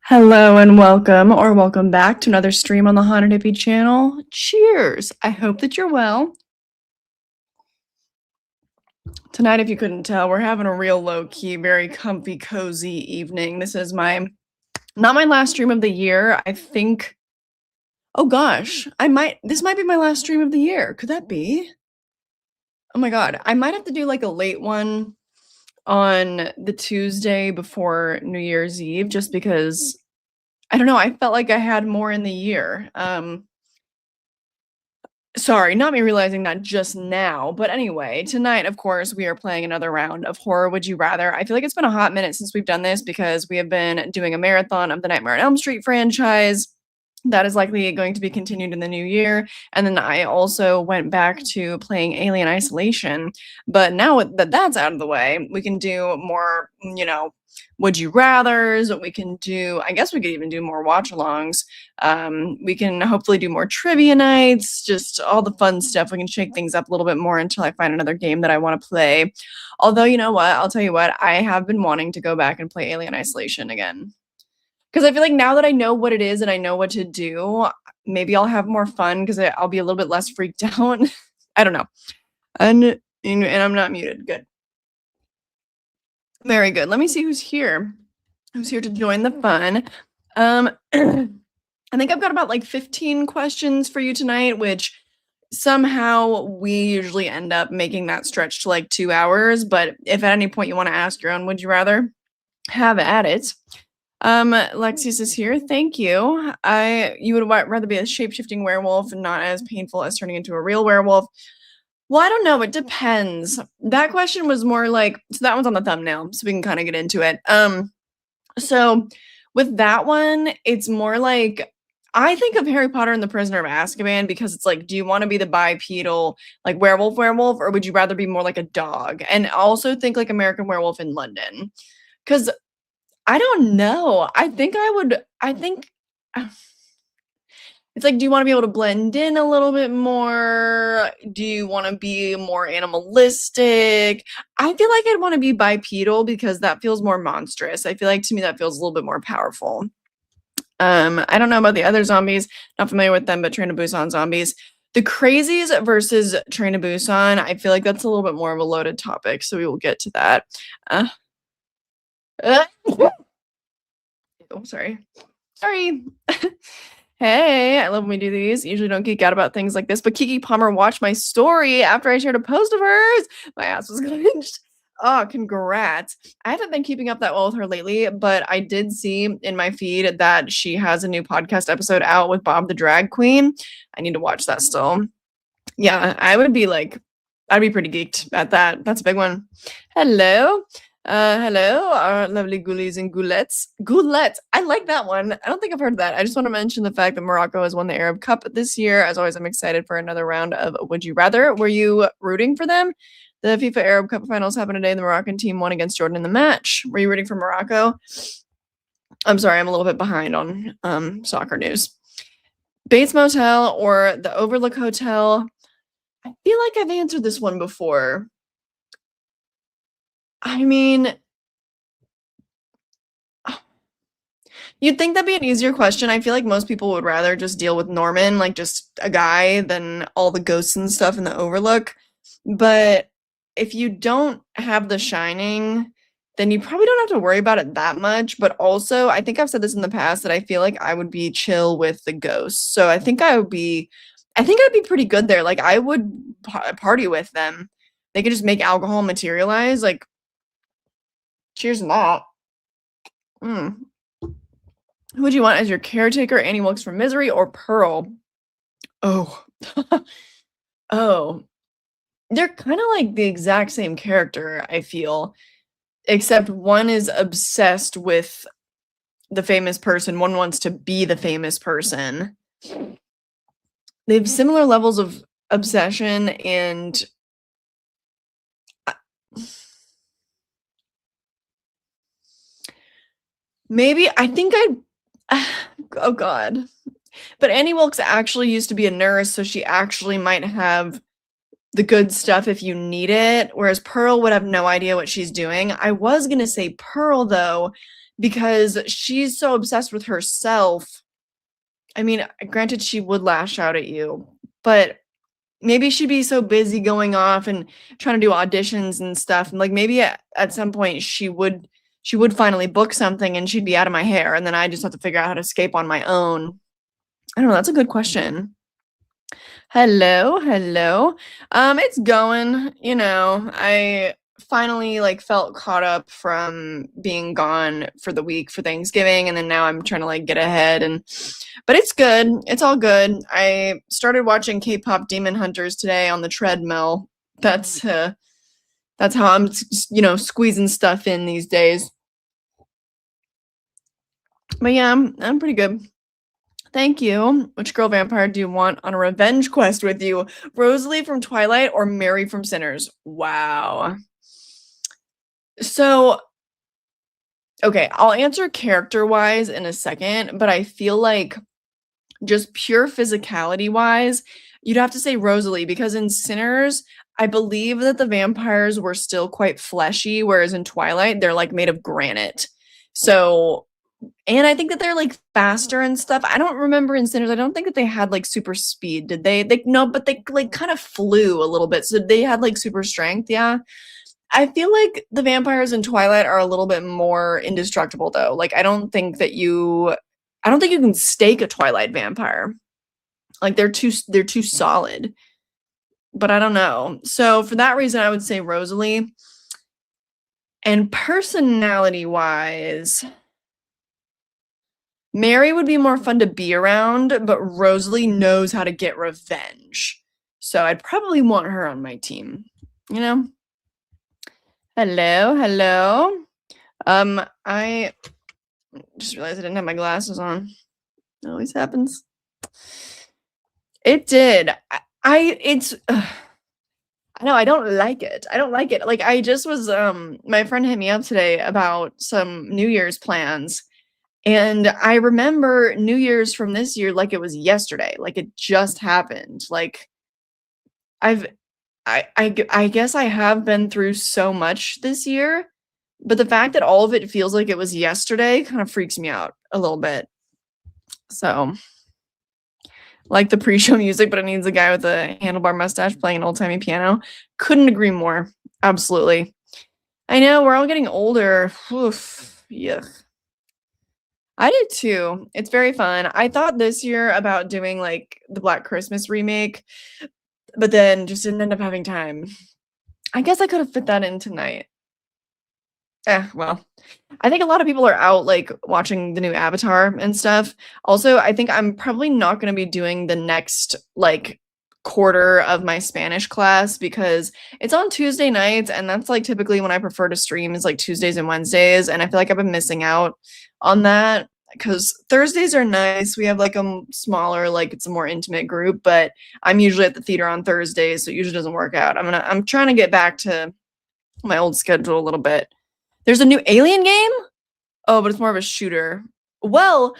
Hello and welcome or welcome back to another stream on the Haunted Hippie channel. Cheers! I hope that you're well. Tonight, if you couldn't tell, we're having a real low-key, very comfy, cozy evening. This is not my last stream of the year. I think, oh gosh, this might be my last stream of the year. Could that be? Oh my god, I might have to do like a late one on the Tuesday before New Year's Eve just because I don't know, I felt like I had more in the year. Sorry, not me realizing that just now, but anyway, tonight, of course, we are playing another round of Horror Would You Rather. I feel like it's been a hot minute since we've done this because we have been doing a marathon of the Nightmare on Elm Street franchise. That is likely going to be continued in the new year. And then I also went back to playing Alien Isolation. But now that that's out of the way, we can do more, would you rathers. We can do, I guess we could even do more watch alongs. We can hopefully do more trivia nights, just all the fun stuff. We can shake things up a little bit more until I find another game that I want to play. Although, you know what? I'll tell you what, I have been wanting to go back and play Alien Isolation again. Because I feel like now that I know what it is and I know what to do, maybe I'll have more fun because I'll be a little bit less freaked out. I don't know. And I'm not muted. Good. Very good. Let me see who's here. Who's here to join the fun. I think I've got about like 15 questions for you tonight, which somehow we usually end up making that stretch to like 2 hours. But if at any point you want to ask your own, would you rather, have at it. Lexius is here. Thank you. You would rather be a shape-shifting werewolf and not as painful as turning into a real werewolf. Well, I don't know. It depends. That question was more like, so that one's on the thumbnail, so we can kind of get into it. So with that one, it's more like, I think of Harry Potter and the Prisoner of Azkaban because it's like, do you want to be the bipedal, like werewolf, or would you rather be more like a dog? And also think like American Werewolf in London. Because I don't know. I think it's like, do you want to be able to blend in a little bit more? Do you want to be more animalistic? I feel like I'd want to be bipedal because that feels more monstrous. I feel like to me that feels a little bit more powerful. I don't know about the other zombies, not familiar with them, but Train to Busan zombies. The Crazies versus Train to Busan, I feel like that's a little bit more of a loaded topic, so we will get to that. Oh, sorry. Hey, I love when we do these. Usually don't geek out about things like this, but Kiki Palmer watched my story after I shared a post of hers. My ass was clenched. Oh, congrats. I haven't been keeping up that well with her lately, but I did see in my feed that she has a new podcast episode out with Bob the Drag Queen. I need to watch that still. Yeah, I'd be pretty geeked at that. That's a big one. Hello. Hello, our lovely ghoulies and ghoulettes. Ghoulettes. I like that one. I don't think I've heard that. I just want to mention the fact that Morocco has won the Arab Cup this year. As always, I'm excited for another round of Would You Rather. Were you rooting for them? The FIFA Arab Cup finals happened today. The Moroccan team won against Jordan in the match. Were you rooting for Morocco? I'm sorry, I'm a little bit behind on soccer news. Bates Motel or the Overlook Hotel? I feel like I've answered this one before. I mean, you'd think that'd be an easier question. I feel like most people would rather just deal with Norman, like just a guy, than all the ghosts and stuff in the Overlook. But if you don't have The Shining, then you probably don't have to worry about it that much. But also, I think I've said this in the past that I feel like I would be chill with the ghosts. So I think I'd be pretty good there. Like I would party with them. They could just make alcohol materialize. Like, cheers to that. Who would you want as your caretaker? Annie Wilkes from Misery or Pearl? Oh. Oh. They're kind of like the exact same character, I feel. Except one is obsessed with the famous person. One wants to be the famous person. They have similar levels of obsession and maybe I think oh god. But Annie Wilkes actually used to be a nurse, so she actually might have the good stuff if you need it, whereas Pearl would have no idea what she's doing. I was gonna say Pearl though, because she's so obsessed with herself. I mean, granted, she would lash out at you, but maybe she'd be so busy going off and trying to do auditions and stuff, and, like, maybe at some point she would finally book something and she'd be out of my hair, and then I just have to figure out how to escape on my own. I don't know, that's a good question. Hello, hello. It's going, I finally like felt caught up from being gone for the week for Thanksgiving, and then now I'm trying to like get ahead, but it's good. It's all good. I started watching K-pop Demon Hunters today on the treadmill. That's how I'm squeezing stuff in these days. But yeah, I'm pretty good. Thank you. Which girl vampire do you want on a revenge quest with you? Rosalie from Twilight or Mary from Sinners? Wow. So, okay, I'll answer character-wise in a second, but I feel like just pure physicality-wise, you'd have to say Rosalie, because in Sinners, I believe that the vampires were still quite fleshy, whereas in Twilight, they're like made of granite. So, and I think that they're like faster and stuff. I don't remember in Sinners. I don't think that they had like super speed. Did they? They no, but they like kind of flew a little bit. So they had like super strength. Yeah. I feel like the vampires in Twilight are a little bit more indestructible though. Like I don't think you can stake a Twilight vampire. Like they're too solid. But I don't know. So for that reason I would say Rosalie. And personality wise, Mary would be more fun to be around, but Rosalie knows how to get revenge. So I'd probably want her on my team, you know? Hello, hello. I just realized I didn't have my glasses on. It always happens. It did. I know I don't like it. I don't like it. Like I just was my friend hit me up today about some New Year's plans. And I remember New Year's from this year like it was yesterday, like it just happened. Like I've I guess I have been through so much this year, but the fact that all of it feels like it was yesterday kind of freaks me out a little bit. So, like the pre-show music, but it needs a guy with a handlebar mustache playing an old-timey piano. Couldn't agree more. Absolutely. I know we're all getting older. Oof. Yuck. I did too. It's very fun. I thought this year about doing like the Black Christmas remake, but then just didn't end up having time. I guess I could have fit that in tonight. Well, I think a lot of people are out like watching the new Avatar and stuff. Also, I think I'm probably not going to be doing the next like quarter of my Spanish class because it's on Tuesday nights and that's like typically when I prefer to stream is like Tuesdays and Wednesdays, and I feel like I've been missing out on that because Thursdays are nice. We have like a smaller, like it's a more intimate group, but I'm usually at the theater on Thursdays, so it usually doesn't work out. I'm trying to get back to my old schedule a little bit. There's a new Alien game? Oh, but it's more of a shooter. Well,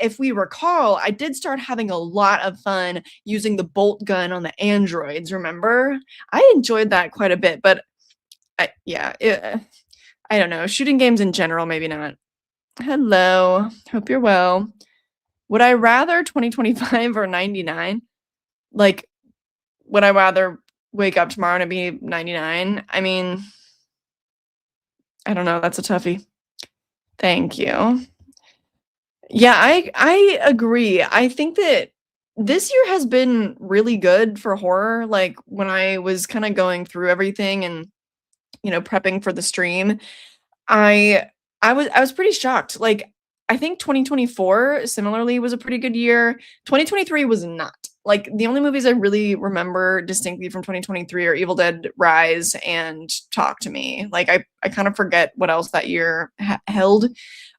if we recall, I did start having a lot of fun using the bolt gun on the androids, remember? I enjoyed that quite a bit, but I don't know. Shooting games in general, maybe not. Hello. Hope you're well. Would I rather 2025 or 99? Like, would I rather wake up tomorrow and be 99? I mean, I don't know. That's a toughie. Thank you. Yeah, I agree. I think that this year has been really good for horror. Like when I was kind of going through everything and prepping for the stream, I was pretty shocked. Like I think 2024 similarly was a pretty good year. 2023 was not. Like the only movies I really remember distinctly from 2023 are Evil Dead Rise and Talk to Me. Like I kind of forget what else that year held.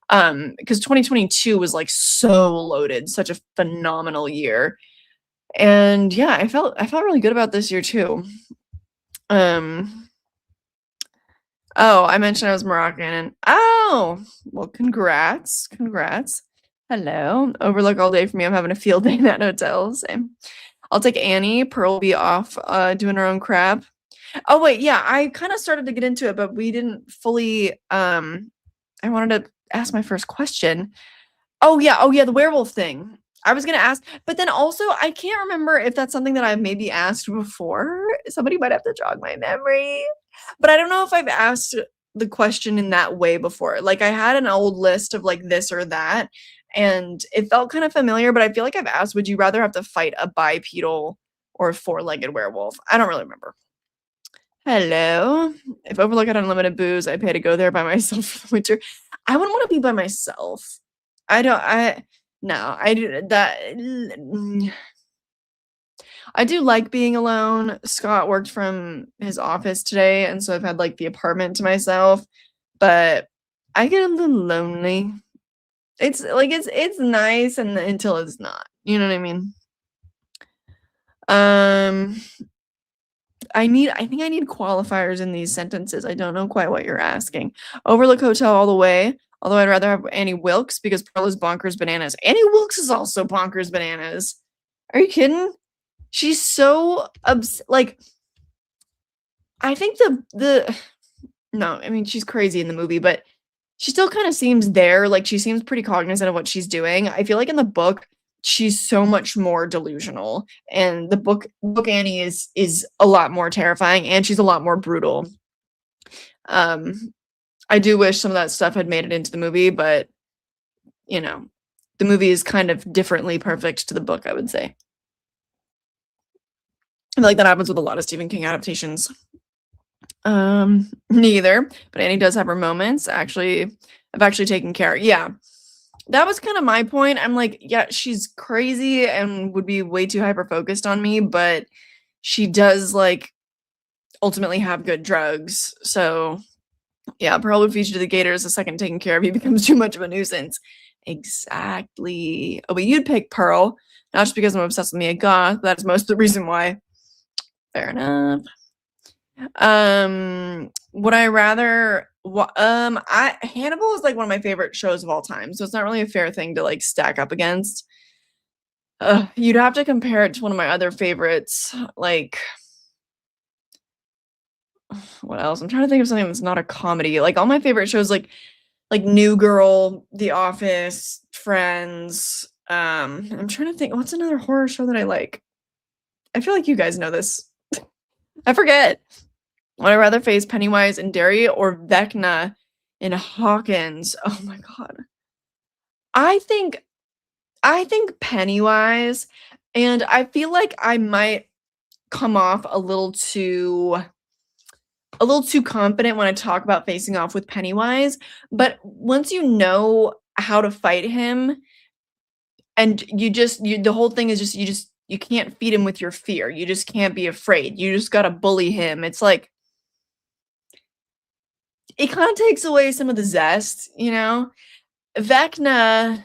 Because 2022 was like so loaded, such a phenomenal year. And yeah, I felt really good about this year too. Oh, I mentioned I was Moroccan and oh, well, congrats. Congrats. Hello. Overlook all day for me. I'm having a field day in that hotel. Same. I'll take Annie. Pearl will be off doing her own crap. Oh wait, yeah, I kind of started to get into it, but we didn't fully I wanted to ask my first question. Oh yeah, the werewolf thing. I was gonna ask, but then also I can't remember if that's something that I've maybe asked before. Somebody might have to jog my memory. But I don't know if I've asked the question in that way before. Like I had an old list of like this or that, and it felt kind of familiar, but I feel like I've asked, would you rather have to fight a bipedal or a four-legged werewolf? I don't really remember. Hello. If Overlook had unlimited booze, I'd pay to go there by myself for the winter. I wouldn't want to be by myself. I don't. I no. I do that. I do like being alone. Scott worked from his office today, and so I've had like the apartment to myself. But I get a little lonely. It's like it's nice, and until it's not. You know what I mean? Um. I think I need qualifiers in these sentences. I don't know quite what you're asking. Overlook Hotel all the way. Although I'd rather have Annie Wilkes because Pearl is bonkers bananas. Annie Wilkes is also bonkers bananas. Are you kidding? She's so like I think the no, I mean she's crazy in the movie, but she still kind of seems there. Like she seems pretty cognizant of what she's doing. I feel like in the book she's so much more delusional, and the book Annie is a lot more terrifying, and she's a lot more brutal. Um, I do wish some of that stuff had made it into the movie, but you know, the movie is kind of differently perfect to the book, I would say. I feel like that happens with a lot of Stephen King adaptations. Neither, but Annie does have her moments. Actually, I've actually taken care. Yeah, that was kind of my point. I'm like, yeah, she's crazy and would be way too hyper focused on me, but she does like ultimately have good drugs. So yeah, Pearl would feed you to the gators. The second taken care of, he becomes too much of a nuisance. Exactly. Oh, but you'd pick Pearl, not just because I'm obsessed with Mia Goth. That's most of the reason why. Fair enough. Would I rather I Hannibal is like one of my favorite shows of all time, so it's not really a fair thing to like stack up against. You'd have to compare it to one of my other favorites, like what else? I'm trying to think of something that's not a comedy. Like all my favorite shows like New Girl, The Office, Friends. I'm trying to think what's another horror show that I like. I feel like you guys know this. I forget. Would I rather face Pennywise in Derry or Vecna in Hawkins? Oh my god. I think I think Pennywise, and I feel like I might come off a little too confident when I talk about facing off with Pennywise, but once you know how to fight him and you the whole thing is just you can't feed him with your fear. You just can't be afraid. You just got to bully him. It's like it kind of takes away some of the zest, you know? Vecna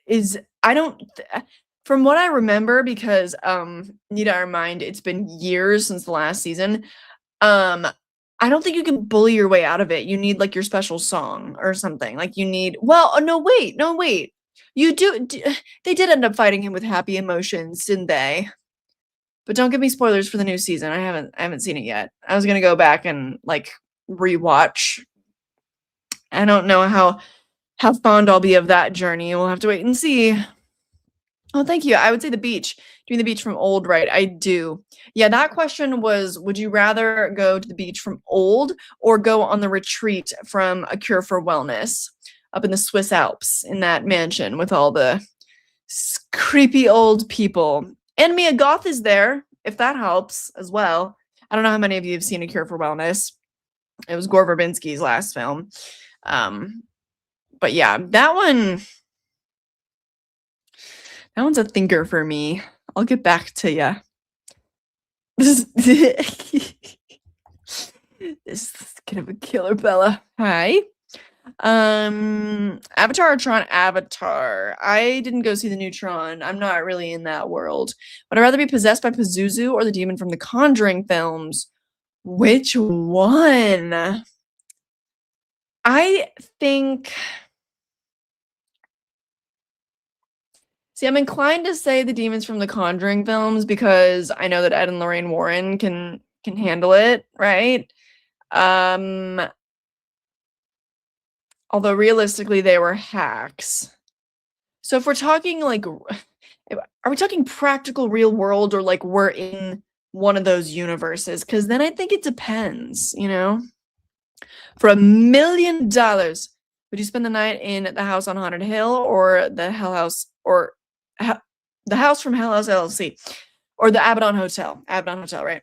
is I don't from what I remember because need to remind it's been years since the last season. Um I don't think you can bully your way out of it. You need like your special song or something. Like you need well, oh no wait, no wait. You they did end up fighting him with happy emotions, didn't they? But don't give me spoilers for the new season. I haven't seen it yet. I was going to go back and like rewatch. I don't know how fond I'll be of that journey. We'll have to wait and see. Oh, thank you. I would say the beach. Doing the beach from Old, right? I do. Yeah, that question was, would you rather go to the beach from Old or go on the retreat from A Cure for Wellness up in the Swiss Alps in that mansion with all the creepy old people? And Mia Goth is there, if that helps as well. I don't know how many of you have seen A Cure for Wellness. It was Gore Verbinski's last film. But yeah, that one's a thinker for me. I'll get back to you. This is kind of a killer, Bella. Hi. Avatar or Tron? Avatar. I didn't go see the new Tron. I'm not really in that world. Would I rather be possessed by Pazuzu or the demon from the Conjuring films? Which one? I think. See, I'm inclined to say the demons from the Conjuring films because I know that Ed and Lorraine Warren can handle it, right? Um Although realistically, they were hacks. So if we're talking like, are we talking practical real world or like we're in one of those universes? Because then I think it depends, you know? For $1 million, would you spend the night in the house on Haunted Hill or the Hell House or the house from Hell House LLC or the Abaddon Hotel? Abaddon Hotel, right?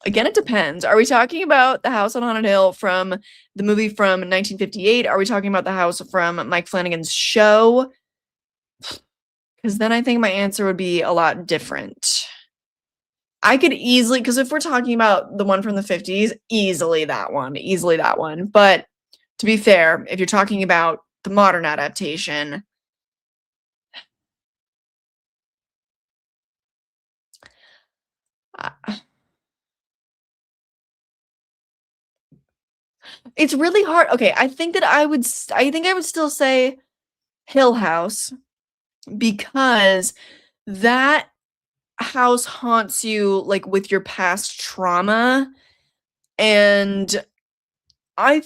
Again, it depends. Are we talking about the house on Haunted Hill from the movie from 1958? Are we talking about the house from Mike Flanagan's show? Because then I think my answer would be a lot different. I could easily, because if we're talking about the one from the 50s, easily that one. But to be fair, if you're talking about the modern adaptation, it's really hard. Okay, I think I would still say Hill House because that house haunts you like with your past trauma, and I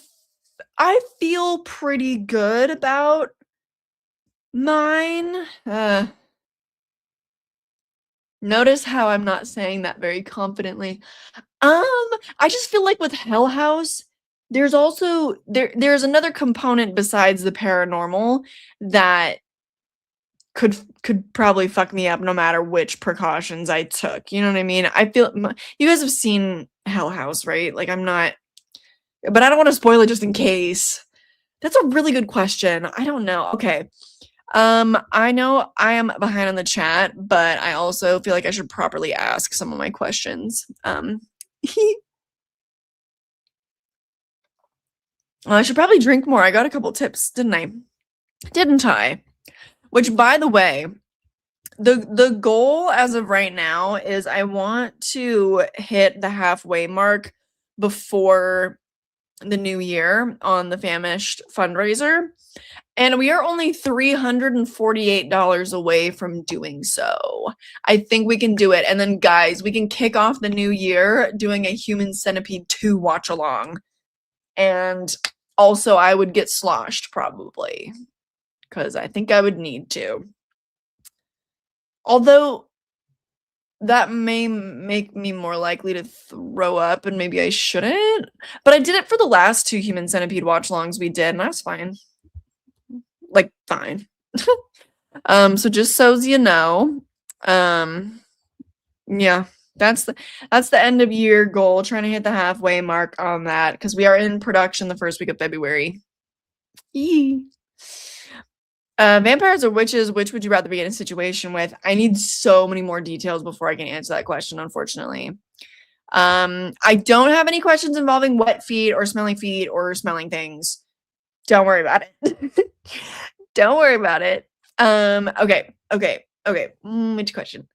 I feel pretty good about mine. Notice how I'm not saying that very confidently. I just feel like with Hell House, there's also there's another component besides the paranormal that could probably fuck me up no matter which precautions I took. You know what I mean? I feel you guys have seen Hell House, right? Like I'm not, but I don't want to spoil it just in case. That's a really good question. I don't know. Okay. I know I am behind on the chat, but I also feel like I should properly ask some of my questions. I should probably drink more. I got a couple tips, didn't I? Didn't I? Which, by the way, the goal as of right now is I want to hit the halfway mark before the new year on the Famished fundraiser. And we are only $348 away from doing so. I think we can do it. And then, guys, we can kick off the new year doing a Human Centipede 2 watch along. And also, I would get sloshed probably because I think I would need to. Although, that may make me more likely to throw up and maybe I shouldn't. But I did it for the last 2 Human Centipede watch alongs we did, and I was fine. Like, fine. So just so you know, yeah, that's the end of year goal, trying to hit the halfway mark on that, because we are in production the first week of February. Yee. Vampires or witches, which would you rather be in a situation with? I need so many more details before I can answer that question, unfortunately. I don't have any questions involving wet feet or smelling things. Don't worry about it. Don't worry about it. Okay. Which question?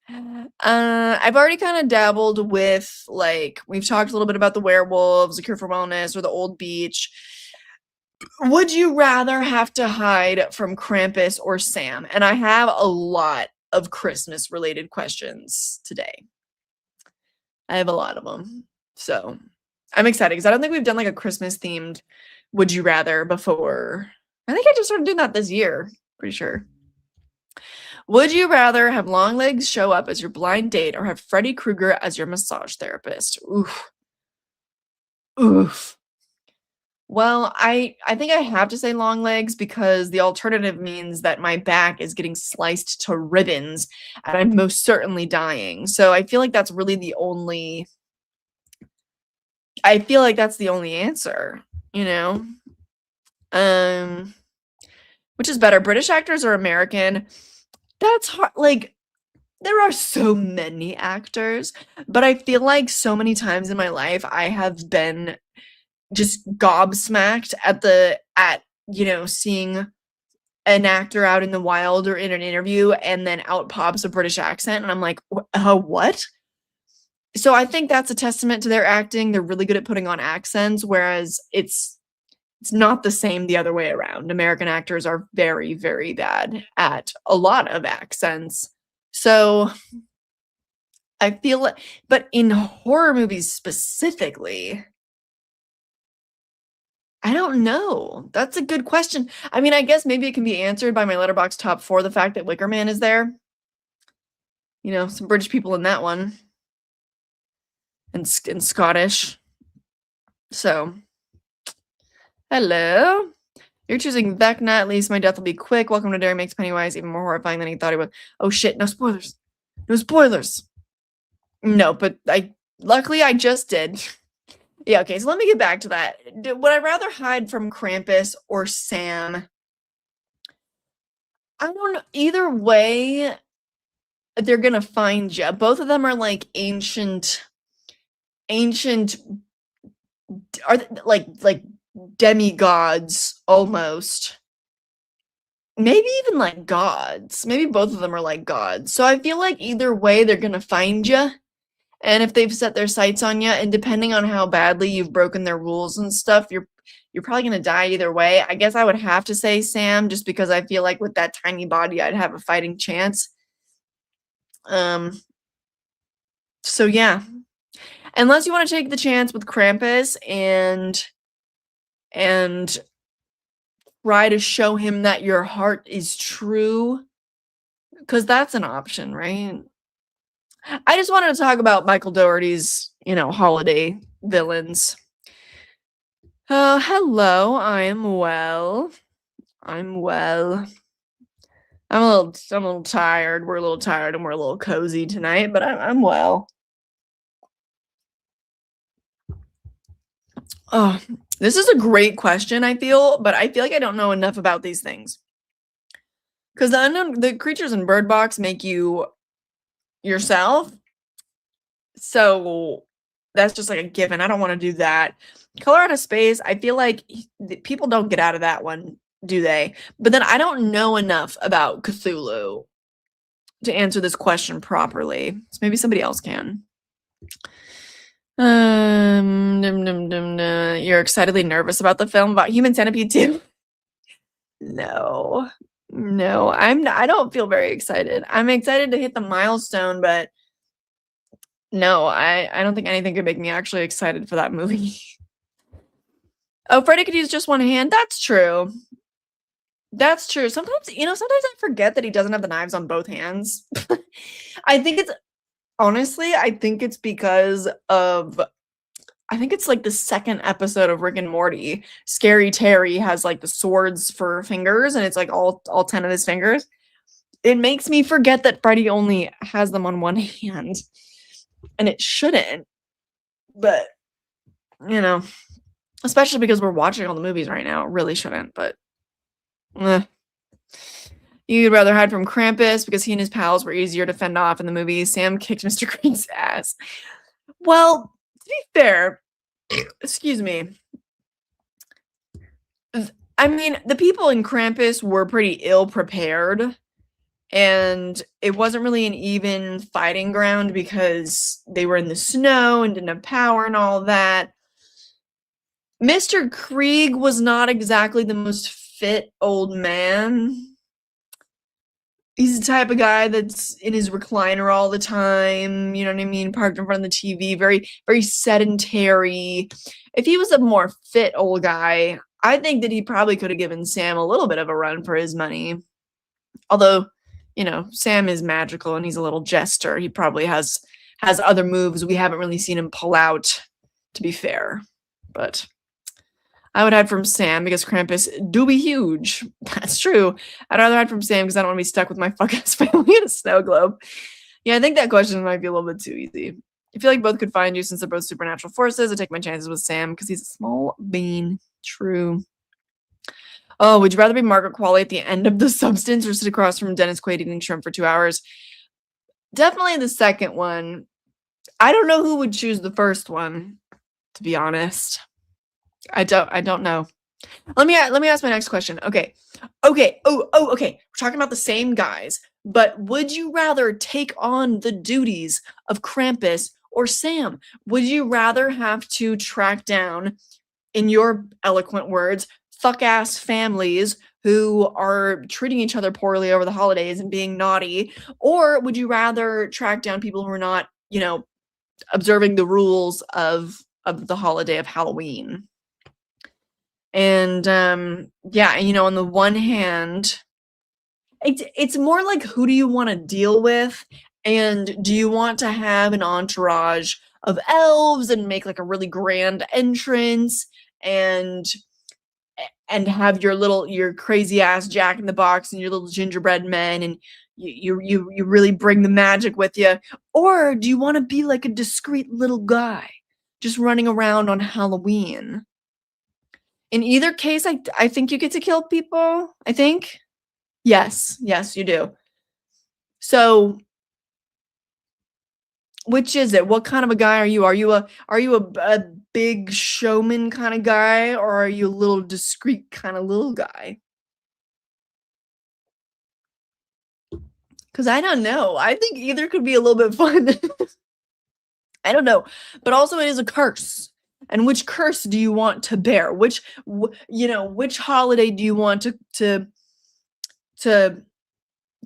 I've already kind of dabbled with, like, we've talked a little bit about the werewolves, the Cure for Wellness, or the old beach. Would you rather have to hide from Krampus or Sam? And I have a lot of Christmas related questions today. I have a lot of them. So I'm excited because I don't think we've done like a Christmas themed would you rather before. I think I just started doing that this year. Pretty sure. Would you rather have Longlegs show up as your blind date or have Freddy Krueger as your massage therapist? Oof. Oof. Well, I think I have to say Longlegs because the alternative means that my back is getting sliced to ribbons and I'm most certainly dying. So I feel like that's really the only answer, you know? Which is better, British actors or American? That's hard. Like, there are so many actors, but I feel like so many times in my life I have been just gobsmacked at seeing an actor out in the wild or in an interview and then out pops a British accent and I'm like, what? So I think that's a testament to their acting. They're really good at putting on accents, whereas it's not the same the other way around. American actors are very, very bad at a lot of accents. So I feel like, but in horror movies specifically, I don't know. That's a good question. I mean, I guess maybe it can be answered by my Letterboxd top 4, the fact that Wicker Man is there. You know, some British people in that one. And Scottish. So, hello. You're choosing Vecna. At least my death will be quick. Welcome to Derry makes Pennywise even more horrifying than he thought he would. Oh shit, no spoilers. No spoilers. No, but luckily I just did. Yeah, okay, so let me get back to that. Would I rather hide from Krampus or Sam? I don't know. Either way, they're gonna find you. Both of them are like ancient are like demigods almost. Maybe even like gods. Maybe both of them are like gods. So I feel like either way they're gonna find you. And if they've set their sights on you, and depending on how badly you've broken their rules and stuff, you're probably gonna die either way. I guess I would have to say Sam, just because I feel like with that tiny body, I'd have a fighting chance. So yeah, unless you want to take the chance with Krampus and try to show him that your heart is true, because that's an option, right? I just wanted to talk about Michael Dougherty's, holiday villains. Hello, I'm well. I'm a little tired. We're a little tired and we're a little cozy tonight, but I'm well. Oh, this is a great question, I feel, but I feel like I don't know enough about these things. Because the creatures in Bird Box make you yourself. So that's just like a given. I don't want to do that. Color Out of Space, I feel like people don't get out of that one, do they? But then I don't know enough about Cthulhu to answer this question properly. So maybe somebody else can. You're excitedly nervous about the film about Human Centipede 2? No. I don't feel very excited. I'm excited to hit the milestone, but no, I don't think anything could make me actually excited for that movie. Oh, Freddy could use just one hand. That's true. That's true. Sometimes I forget that he doesn't have the knives on both hands. I think it's because of, I think it's like the second episode of Rick and Morty. Scary Terry has like the swords for fingers, and it's like all 10 of his fingers. It makes me forget that Freddy only has them on one hand, and it shouldn't. But, especially because we're watching all the movies right now. It really shouldn't, but you'd rather hide from Krampus because he and his pals were easier to fend off in the movies. Sam kicked Mr. Green's ass. Well, to be fair, excuse me. I mean, the people in Krampus were pretty ill prepared, and it wasn't really an even fighting ground because they were in the snow and didn't have power and all that. Mr. Krieg was not exactly the most fit old man. He's the type of guy that's in his recliner all the time, you know what I mean? Parked in front of the TV, very, very sedentary. If he was a more fit old guy, I think that he probably could have given Sam a little bit of a run for his money. Although, Sam is magical and he's a little jester. He probably has other moves we haven't really seen him pull out, to be fair. But I would hide from Sam because Krampus do be huge. That's true. I'd rather hide from Sam because I don't want to be stuck with my fuck-ass family in a snow globe. Yeah, I think that question might be a little bit too easy. I feel like both could find you since they're both supernatural forces. I take my chances with Sam because he's a small bean. True. Oh, would you rather be Margaret Qualley at the end of The Substance or sit across from Dennis Quaid eating shrimp for 2 hours? Definitely the second one. I don't know who would choose the first one, to be honest. I don't know. Let me ask my next question. Okay. Okay. Okay. We're talking about the same guys, but would you rather take on the duties of Krampus or Sam? Would you rather have to track down, in your eloquent words, fuck-ass families who are treating each other poorly over the holidays and being naughty? Or would you rather track down people who are not you know, observing the rules of the holiday of Halloween. And yeah, you know, on the one hand, it's more like who do you want to deal with, and do you want to have an entourage of elves and make like a really grand entrance and have your crazy ass Jack in the Box and your little gingerbread men, and you really bring the magic with you, or do you want to be like a discreet little guy just running around on Halloween? In either case, I think you get to kill people. I think. Yes, yes, you do. So, which is it? What kind of a guy are you? Are you a big showman kind of guy, or are you a little discreet kind of little guy? Because I don't know. I think either could be a little bit fun. I don't know, but also it is a curse. And which curse do you want to bear? Which holiday do you want to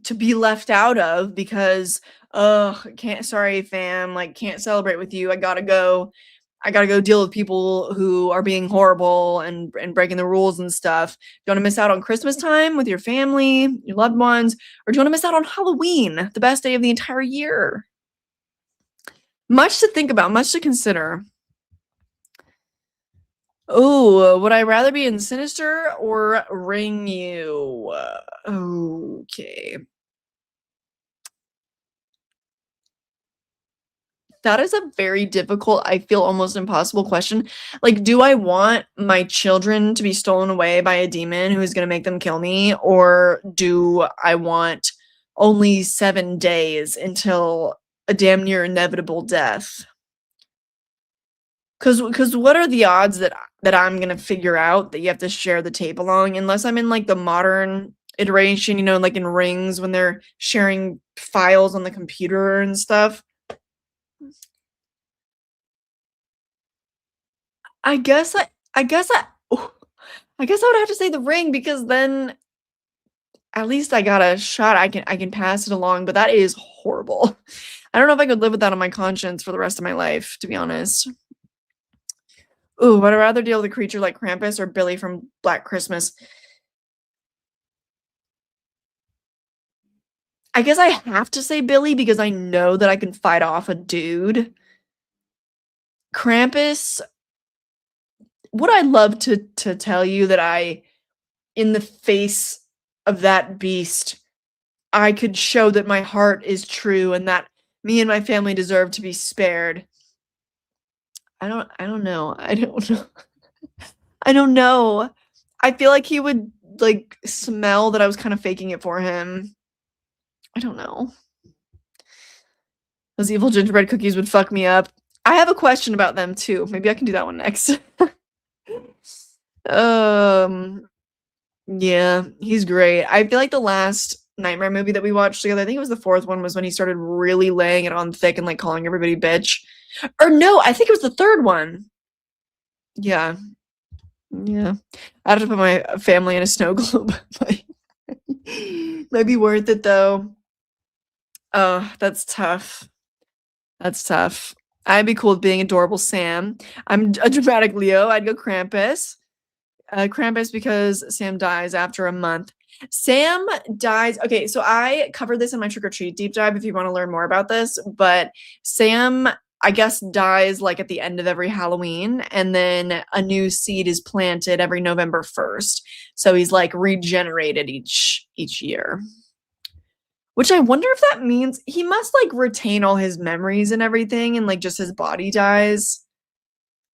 to be left out of because, can't, sorry fam, like can't celebrate with you. I gotta go deal with people who are being horrible and breaking the rules and stuff. Do you want to miss out on Christmas time with your family, your loved ones, or do you want to miss out on Halloween, the best day of the entire year? Much to think about, much to consider. Oh, would I rather be in Sinister or Ring You? Okay. That is a very difficult, I feel almost impossible question. Like, do I want my children to be stolen away by a demon who is going to make them kill me? Or do I want only 7 days until a damn near inevitable death? Because what are the odds that I'm going to figure out that you have to share the tape along? Unless I'm in like the modern iteration, like in Rings when they're sharing files on the computer and stuff. I guess I guess I ooh, I guess I would have to say the ring because then at least I got a shot. I can pass it along, but that is horrible. I don't know if I could live with that on my conscience for the rest of my life, to be honest. Ooh, would I rather deal with a creature like Krampus or Billy from Black Christmas? I guess I have to say Billy because I know that I can fight off a dude. Krampus, would I love to tell you that in the face of that beast, I could show that my heart is true and that me and my family deserve to be spared. I don't know. I don't know. I don't know. I feel like he would like smell that I was kind of faking it for him. I don't know. Those evil gingerbread cookies would fuck me up. I have a question about them too. Maybe I can do that one next. um yeah, he's great. I feel like the last Nightmare movie that we watched together, I think it was the fourth one, was when he started really laying it on thick and like calling everybody bitch. Or no, I think it was the third one. Yeah. Yeah. I have to put my family in a snow globe. Might be worth it though. Oh, that's tough. That's tough. I'd be cool with being adorable Sam. I'm a dramatic Leo. I'd go Krampus. Krampus because Sam dies after a month. Sam dies. Okay, so I covered this in my trick or treat deep dive if you want to learn more about this. But Sam, I guess, dies like at the end of every Halloween, and then a new seed is planted every November 1st. So he's like regenerated each year. Which I wonder if that means he must like retain all his memories and everything, and like just his body dies.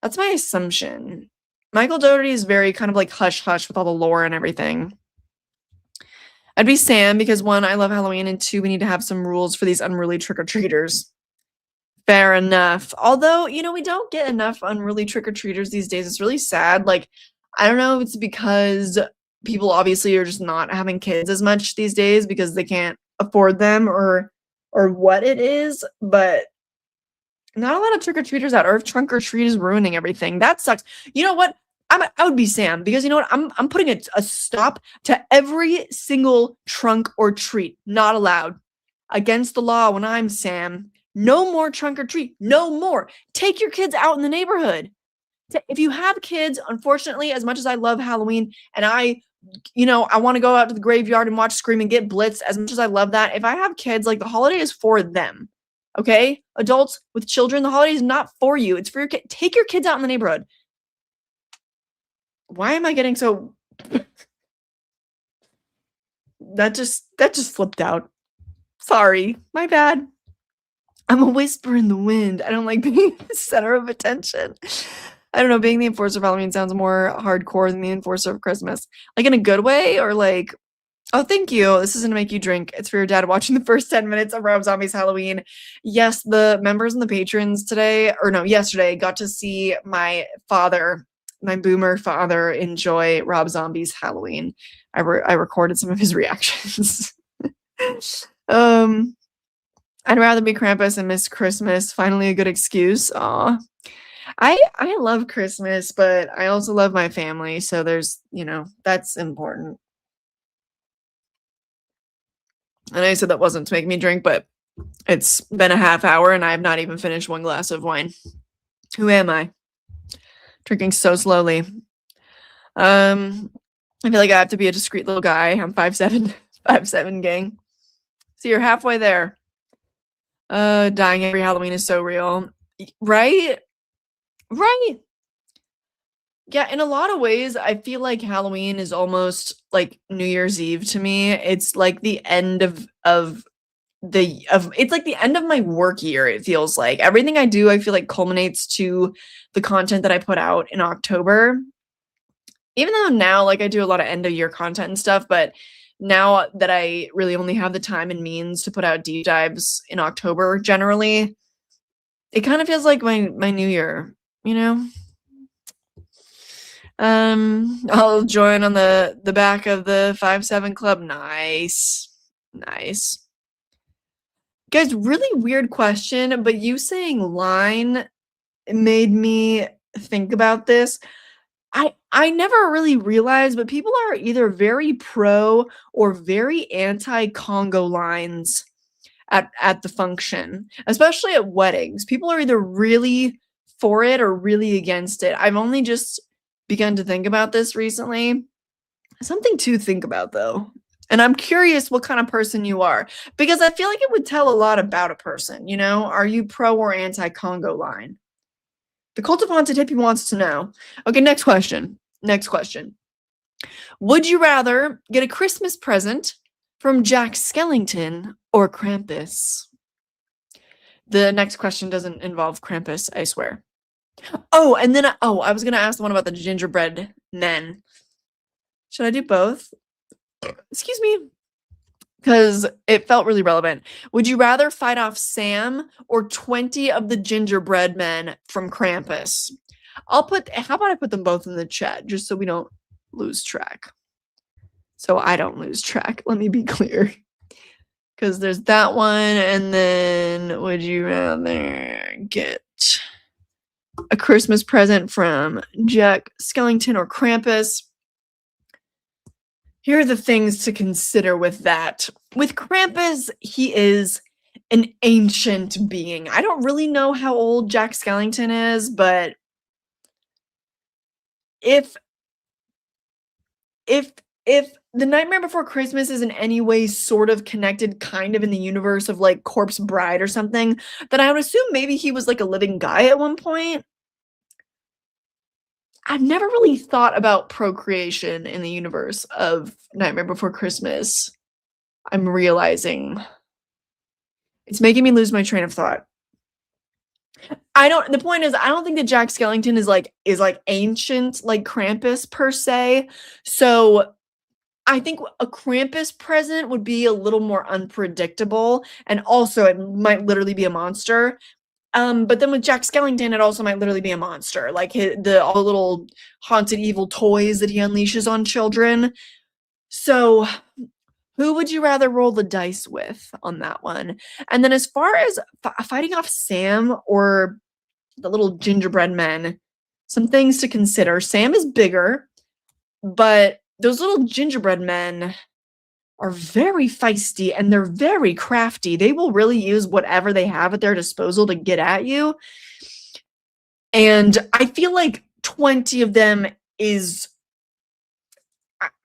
That's my assumption. Michael Dougherty is very kind of like hush hush with all the lore and everything. I'd be Sam because one, I love Halloween, and two, we need to have some rules for these unruly trick or treaters. Fair enough. Although, we don't get enough unruly trick or treaters these days. It's really sad. Like, I don't know if it's because people obviously are just not having kids as much these days because they can't afford them or what it is, but not a lot of trick or treaters out, or if trunk or treat is ruining everything. That sucks. You know what? I would be Sam because you know what? I'm putting a stop to every single trunk or treat. Not allowed. Against the law when I'm Sam. No more trunk or treat. No more. Take your kids out in the neighborhood. If you have kids, unfortunately, as much as I love Halloween and I want to go out to the graveyard and watch Scream and get blitzed, as much as I love that, if I have kids, like, the holiday is for them. Okay? Adults with children, the holiday is not for you. It's for your kid. Take your kids out in the neighborhood. Why am I getting so that just slipped out. Sorry. My bad. I'm a whisper in the wind. I don't like being the center of attention. I don't know, being the enforcer of Halloween sounds more hardcore than the enforcer of Christmas. Like, in a good way, or like, oh, thank you. This isn't to make you drink. It's for your dad watching the first 10 minutes of Rob Zombie's Halloween. Yes, the members and the patrons yesterday got to see my father, my boomer father, enjoy Rob Zombie's Halloween. I recorded some of his reactions. I'd rather be Krampus and miss Christmas. Finally a good excuse. Aw. I love Christmas, but I also love my family, so there's, that's important. And I said that wasn't to make me drink, but it's been a half hour and I have not even finished one glass of wine. Who am I? Drinking so slowly. I feel like I have to be a discreet little guy. I'm 5'7", 5'7", gang. So you're halfway there. Dying every Halloween is so real. Right? Right. Yeah, in a lot of ways, I feel like Halloween is almost like New Year's Eve to me. It's like the end of it's like the end of my work year, it feels like. Everything I do, I feel like culminates to the content that I put out in October. Even though now, like, I do a lot of end of year content and stuff, but now that I really only have the time and means to put out deep dives in October, generally, it kind of feels like my new year, I'll join on the back of the 5'7" club. Nice. Guys, really weird question, but you saying line made me think about this. I never really realized, but people are either very pro or very anti-Congo lines at the function, especially at weddings. People are either really for it or really against it. I've only just begun to think about this recently. Something to think about, though. And I'm curious what kind of person you are, because I feel like it would tell a lot about a person, Are you pro or anti-Congo line? The Cult of Haunted Hippie wants to know. Okay, next question. Would you rather get a Christmas present from Jack Skellington or Krampus? The next question doesn't involve Krampus, I swear. Oh, and then, I was going to ask the one about the gingerbread men. Should I do both? Excuse me. Because it felt really relevant. Would you rather fight off Sam or 20 of the gingerbread men from Krampus? How about I put them both in the chat just so we don't lose track? So I don't lose track. Let me be clear. Because there's that one, and then would you rather get a Christmas present from Jack Skellington or Krampus? Here are the things to consider with that. With Krampus, he is an ancient being. I don't really know how old Jack Skellington is, but if The Nightmare Before Christmas is in any way sort of connected kind of in the universe of like Corpse Bride or something, then I would assume maybe he was like a living guy at one point. I've never really thought about procreation in the universe of Nightmare Before Christmas. I'm realizing it's making me lose my train of thought. The point is, I don't think that Jack Skellington is like ancient like Krampus per se. So I think a Krampus present would be a little more unpredictable, and also it might literally be a monster. But then with Jack Skellington, it also might literally be a monster, like all the little haunted evil toys that he unleashes on children. So who would you rather roll the dice with on that one? And then as far as fighting off Sam or the little gingerbread men, some things to consider. Sam is bigger, but those little gingerbread men, are very feisty and they're very crafty. They will really use whatever they have at their disposal to get at you. And I feel like 20 of them is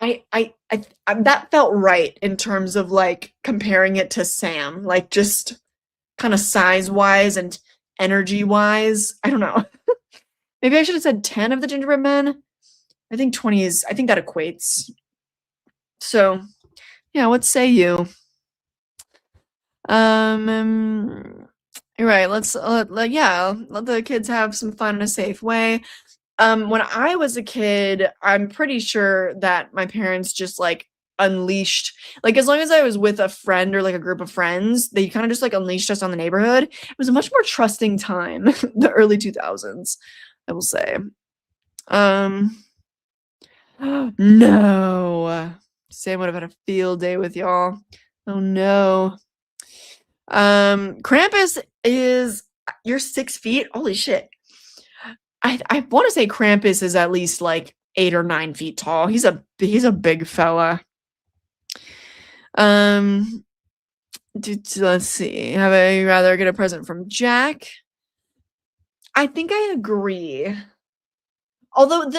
that felt right in terms of like comparing it to Sam, like just kind of size wise and energy wise. I don't know. Maybe I should have said 10 of the gingerbread men. I think 20 is, I think that equates. So, yeah, what say you? You're right. Yeah, let the kids have some fun in a safe way. When I was a kid, I'm pretty sure that my parents just like unleashed, like as long as I was with a friend or like a group of friends, they kind of just like unleashed us on the neighborhood. It was a much more trusting time, the early 2000s, I will say. Um, no. Sam would have had a field day with y'all. Oh no. Krampus is, you're 6 feet. Holy shit. I want to say Krampus is at least like 8 or 9 feet tall. He's a big fella. Let's see. Have I rather get a present from Jack? I think I agree. Although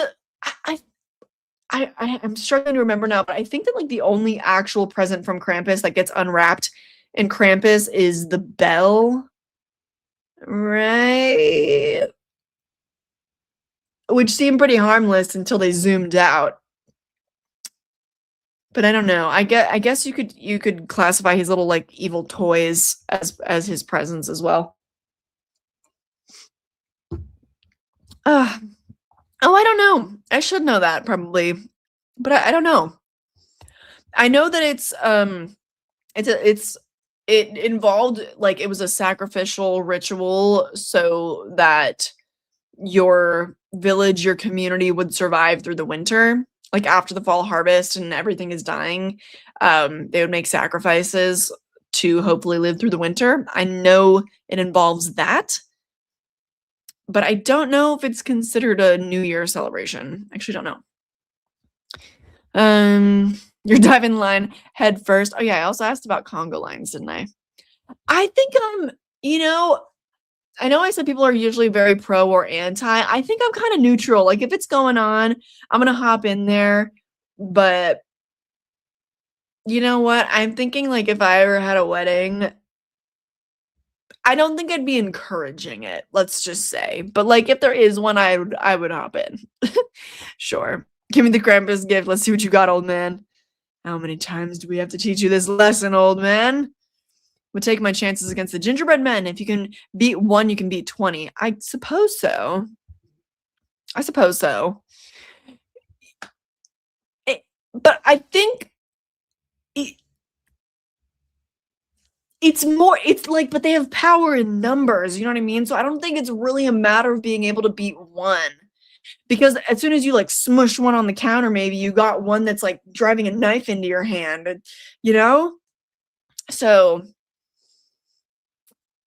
I'm struggling to remember now, but I think that like the only actual present from Krampus that gets unwrapped in Krampus is the bell, right? Which seemed pretty harmless until they zoomed out. But I don't know. I guess you could classify his little like evil toys as his presents as well. Oh, I don't know. I should know that probably, but I don't know. I know that it involved like it was a sacrificial ritual so that your village, your community would survive through the winter. Like after the fall harvest and everything is dying, they would make sacrifices to hopefully live through the winter. I know it involves that, but I don't know if it's considered a New Year celebration. Actually, don't know. You're diving line head first. Oh yeah, I also asked about Congo lines, didn't I? I think you know, I know I said people are usually very pro or anti. I think I'm kind of neutral. Like if it's going on, I'm gonna hop in there. But you know what? I'm thinking like if I ever had a wedding, I don't think I'd be encouraging it, let's just say. But like if there is one, I would hop in. Sure. Give me the Krampus gift. Let's see what you got, old man. How many times do we have to teach you this lesson, old man? Would take my chances against the gingerbread men. If you can beat one, you can beat 20. I suppose so. But I think it's like, but they have power in numbers, you know what I mean? So I don't think it's really a matter of being able to beat one. Because as soon as you like smush one on the counter, maybe you got one that's like driving a knife into your hand, you know? So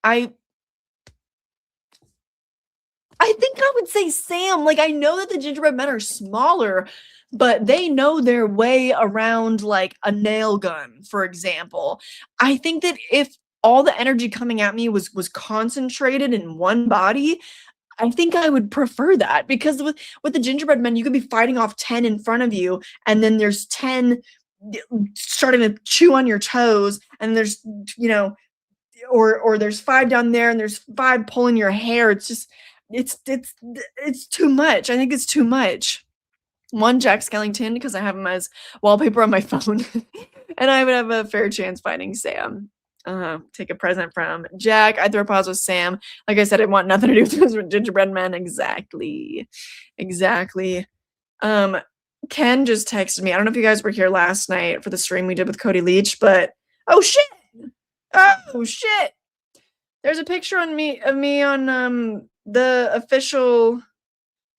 I think I would say Sam. Like I know that the gingerbread men are smaller, but they know their way around like a nail gun, for example. I think that if all the energy coming at me was concentrated in one body, I think I would prefer that because with the gingerbread men, you could be fighting off 10 in front of you, and then there's 10 starting to chew on your toes, and there's or there's 5 down there, and there's 5 pulling your hair. It's just it's too much. I think it's too much. One Jack Skellington because I have him as wallpaper on my phone, and I would have a fair chance finding Sam. Take a present from Jack. I throw paws with Sam. Like I said, I want nothing to do with those gingerbread men. Exactly. Ken just texted me. I don't know if you guys were here last night for the stream we did with Cody Leach, but oh shit. There's a picture of me on the official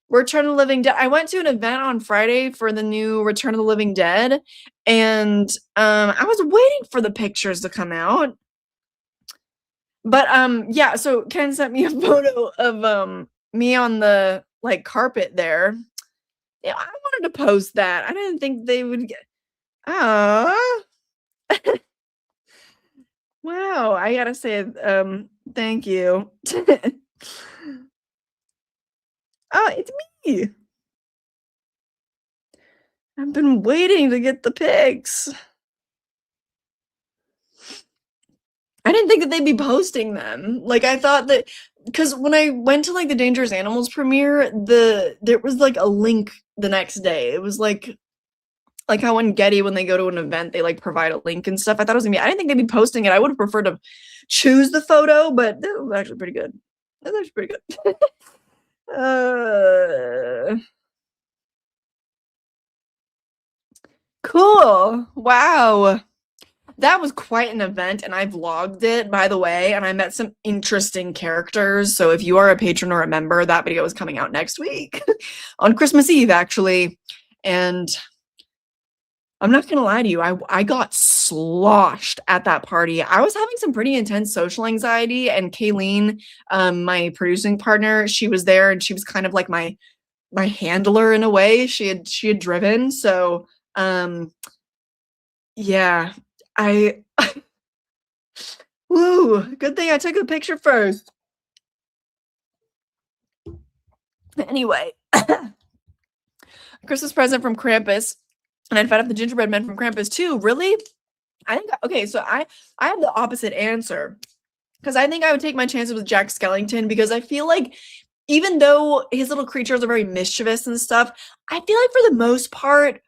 Return of the Living Dead. I went to an event on Friday for the new Return of the Living Dead, and I was waiting for the pictures to come out. But yeah, so Ken sent me a photo of me on the like carpet there. Yeah, I wanted to post that. I didn't think they would get Wow, I gotta say, thank you. Oh, it's me. I've been waiting to get the pics. I didn't think that they'd be posting them. Like, I thought that because when I went to like the Dangerous Animals premiere, there was like a link the next day. It was like how when Getty, when they go to an event, they like provide a link and stuff. I thought it was gonna be. I didn't think they'd be posting it. I would have preferred to choose the photo, but that was actually pretty good. That was actually pretty good. uh, cool. Wow. That was quite an event, and I vlogged it, by the way, and I met some interesting characters. So if you are a patron or a member, that video is coming out next week on Christmas Eve, actually. And I'm not gonna lie to you, I got sloshed at that party. I was having some pretty intense social anxiety, and Kayleen, my producing partner, she was there, and she was kind of like my handler in a way. She had driven, so yeah, I woo, good thing I took a picture first. Anyway, Christmas present from Krampus, and I'd fed up the gingerbread men from Krampus too. Really? I think okay, so I have the opposite answer because I think I would take my chances with Jack Skellington because I feel like even though his little creatures are very mischievous and stuff, I feel like for the most part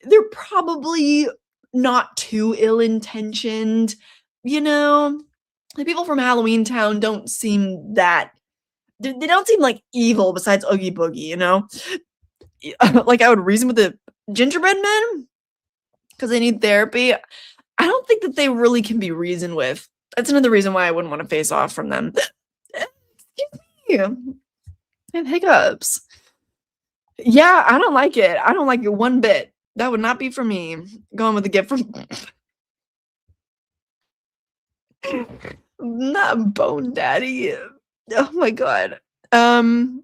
they're probably not too ill-intentioned, you know? The people from Halloween Town don't seem that they don't seem like evil besides Oogie Boogie, you know? Like I would reason with the gingerbread men because they need therapy. I don't think that they really can be reasoned with. That's another reason why I wouldn't want to face off from them. Excuse me. I have hiccups. Yeah, I don't like it. I don't like it one bit. That would not be for me. Going with a gift from not Bone Daddy. Oh my god. Um.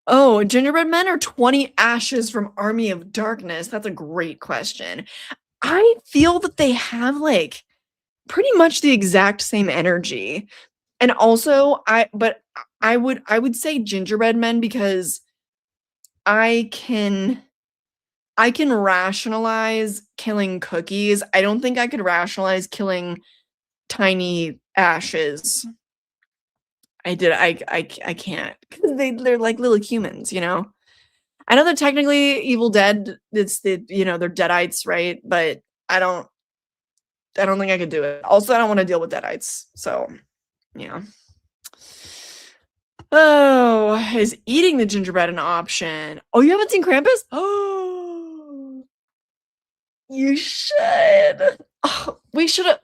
Oh, gingerbread men or 20 ashes from Army of Darkness? That's a great question. I feel that they have like pretty much the exact same energy. And also I would say gingerbread men because I can I can rationalize killing cookies. I don't think I could rationalize killing tiny ashes. I can't because they're like little humans, you know. I know they're technically Evil Dead. It's they're Deadites, right? But I don't think I could do it. Also, I don't want to deal with Deadites. So yeah. Oh, is eating the gingerbread an option? Oh, you haven't seen Krampus? Oh, you should. Oh, we should have.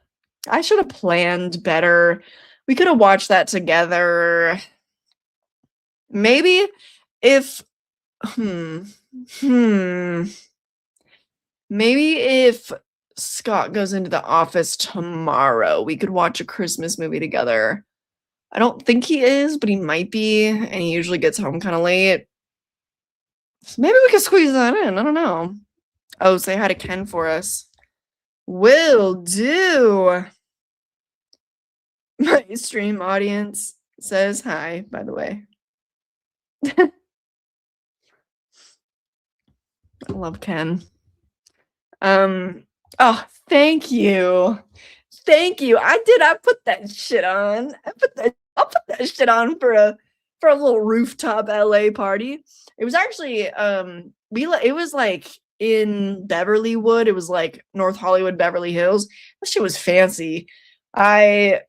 I should have planned better. We could have watched that together. Maybe if hmm hmm maybe if Scott goes into the office tomorrow, we could watch a Christmas movie together. I don't think he is, but he might be, and he usually gets home kind of late. So maybe we could squeeze that in. I don't know. Oh, say hi to Ken for us. Will do. My stream audience says hi, by the way. I love Ken. Oh, thank you. Thank you. I put that shit on. I'll put that shit on for a little rooftop LA party. It was actually it was like in Beverlywood. It was like North Hollywood, Beverly Hills. That shit was fancy. I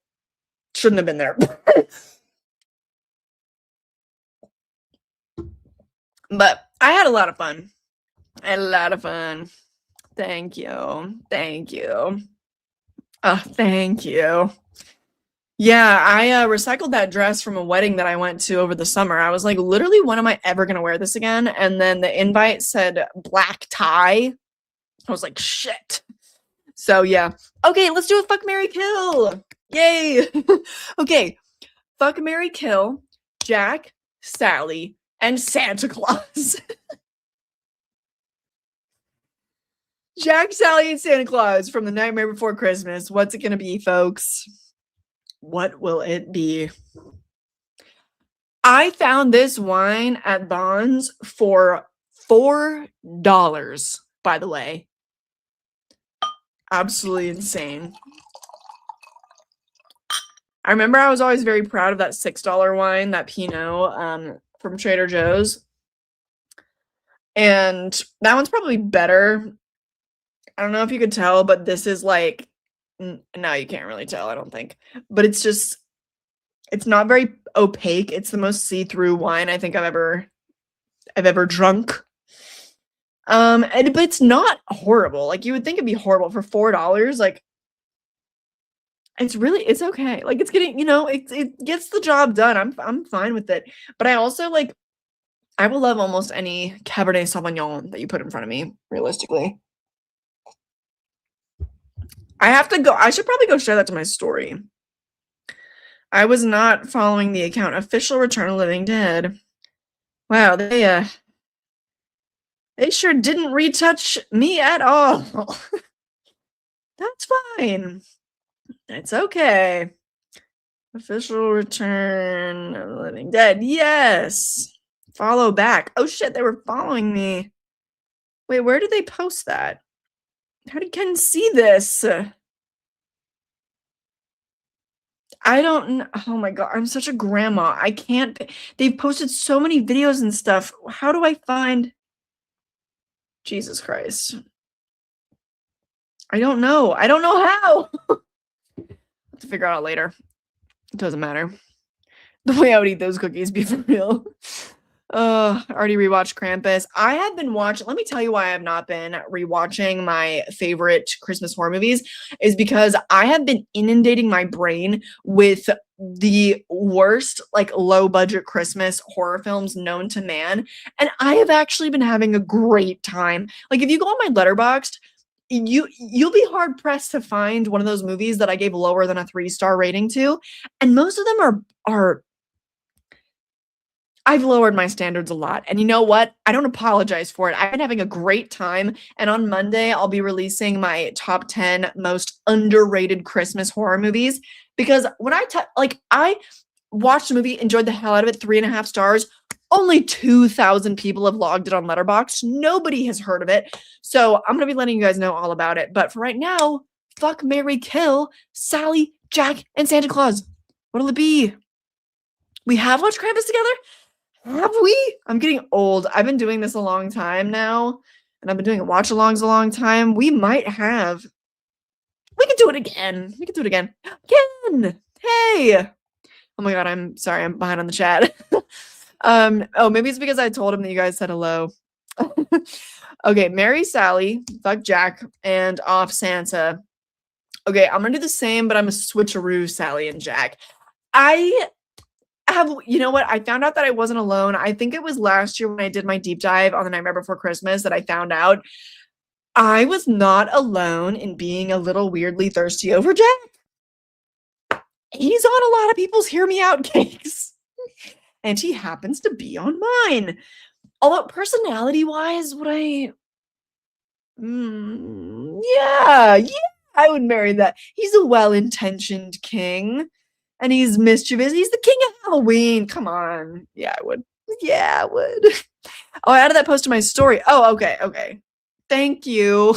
shouldn't have been there. But I had a lot of fun. I had a lot of fun. Thank you. Thank you. Oh, thank you. Yeah, I recycled that dress from a wedding that I went to over the summer. I was like, literally, when am I ever gonna wear this again? And then the invite said black tie. I was like, shit. So yeah. Okay, let's do a fuck Mary Kill. Yay. Okay. Fuck Mary Kill, Jack, Sally, and Santa Claus. Jack, Sally, and Santa Claus from The Nightmare Before Christmas. What's it gonna be, folks? What will it be? I found this wine at Bonds for $4, by the way. Absolutely insane. I remember I was always very proud of that $6 wine, that Pinot, from Trader Joe's. And that one's probably better. I don't know if you could tell, but this is like, no, you can't really tell, I don't think. But it's just, it's not very opaque. It's the most see-through wine I think I've ever drunk. But it's not horrible. Like, you would think it'd be horrible for $4. Like, it's okay. Like, it's getting, it gets the job done. I'm fine with it. But I also like, I will love almost any Cabernet Sauvignon that you put in front of me, realistically. I should probably go share that to my story. I was not following the account. Official Return of the Living Dead. Wow, they sure didn't retouch me at all. That's fine. It's okay. Official Return of the Living Dead. Yes. Follow back. Oh shit, they were following me. Wait, where did they post that? How did Ken see this? I don't know. Oh my god, I'm such a grandma. I can't. They've posted so many videos and stuff. How do I find? Jesus Christ. I don't know. I don't know how. I'll have to figure it out later. It doesn't matter. The way I would eat those cookies, be for real. I already rewatched Krampus. I have been watching, let me tell you why I have not been rewatching my favorite Christmas horror movies, is because I have been inundating my brain with the worst, like, low budget Christmas horror films known to man. And I have actually been having a great time. Like, if you go on my Letterboxd, you'll be hard pressed to find one of those movies that I gave lower than a 3-star rating to. And most of them are I've lowered my standards a lot. And you know what? I don't apologize for it. I've been having a great time. And on Monday, I'll be releasing my top 10 most underrated Christmas horror movies. Because when I watched the movie, enjoyed the hell out of it, 3.5 stars. Only 2,000 people have logged it on Letterboxd. Nobody has heard of it. So I'm going to be letting you guys know all about it. But for right now, fuck, marry, kill Sally, Jack, and Santa Claus. What'll it be? We have watched Krampus together? Have we? I'm getting old. I've been doing this a long time now, and I've been doing watch-alongs a long time. We might have. We could do it again. We could do it again. Ken! Hey! Oh my god, I'm sorry. I'm behind on the chat. Oh, maybe it's because I told him that you guys said hello. Okay, marry Sally, fuck Jack, and off Santa. Okay, I'm gonna do the same, but I'm a switcheroo Sally and Jack. You know what? I found out that I wasn't alone. I think it was last year when I did my deep dive on The Nightmare Before Christmas that I found out I was not alone in being a little weirdly thirsty over Jack. He's on a lot of people's Hear Me Out cakes. And he happens to be on mine. Although personality-wise, yeah, I would marry that. He's a well-intentioned king. And he's mischievous. He's the king of Halloween. Come on. Yeah, I would. Yeah, I would. Oh, I added that post to my story. Oh, okay. Thank you.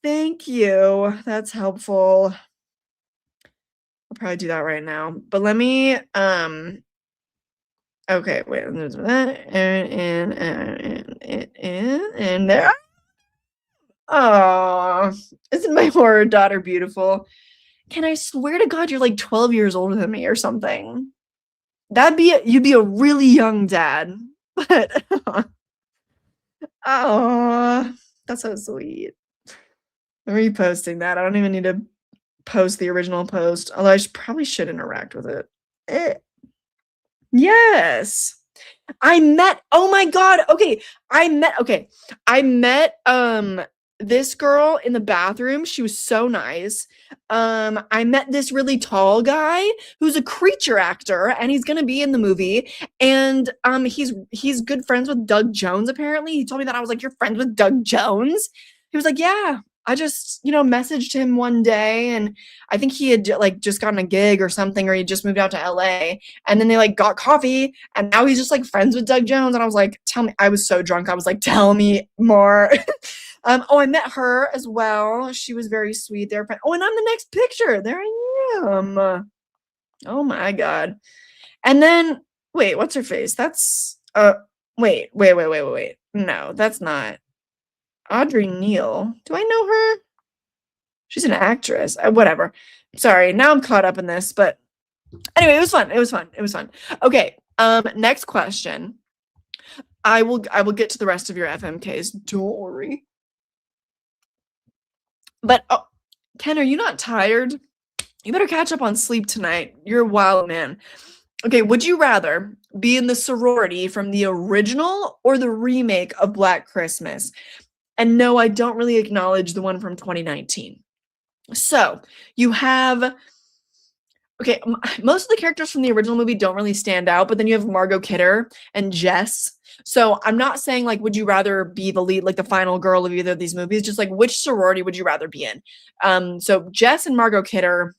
Thank you. That's helpful. I'll probably do that right now. But let me, okay, wait. And there. Oh, isn't my horror daughter beautiful? Can I swear to God you're like 12 years older than me or something? You'd be a really young dad. But oh, that's so sweet. I'm reposting that. I don't even need to post the original post, although I probably should interact with it. Yes. Oh my God. Okay. I met this girl in the bathroom. She was so nice. I met this really tall guy who's a creature actor, and he's gonna be in the movie. And he's good friends with Doug Jones, apparently. He told me that. I was like, "You're friends with Doug Jones?" He was like, "Yeah, I just, you know, messaged him one day and I think he had like just gotten a gig or something, or he just moved out to LA. And then they like got coffee and now he's just like friends with Doug Jones." And I was like, "Tell me," I was so drunk. I was like, "Tell me more." Oh, I met her as well. She was very sweet. They're friends. Oh, and I'm the next picture. There I am. Oh my God. And then, wait, what's her face? That's, wait. No, that's not. Audrey Neal. Do I know her? She's an actress. Whatever. Sorry. Now I'm caught up in this, but anyway, it was fun. It was fun. It was fun. Okay. Next question. I will get to the rest of your FMKs. Don't worry. But oh, Ken, are you not tired? You better catch up on sleep tonight. You're a wild man. Okay, would you rather be in the sorority from the original or the remake of Black Christmas? And no, I don't really acknowledge the one from 2019. So you have, okay, most of the characters from the original movie don't really stand out, but then you have Margot Kidder and Jess. So I'm not saying like, would you rather be the lead, like the final girl of either of these movies? Just like, which sorority would you rather be in? So Jess and Margot Kidder.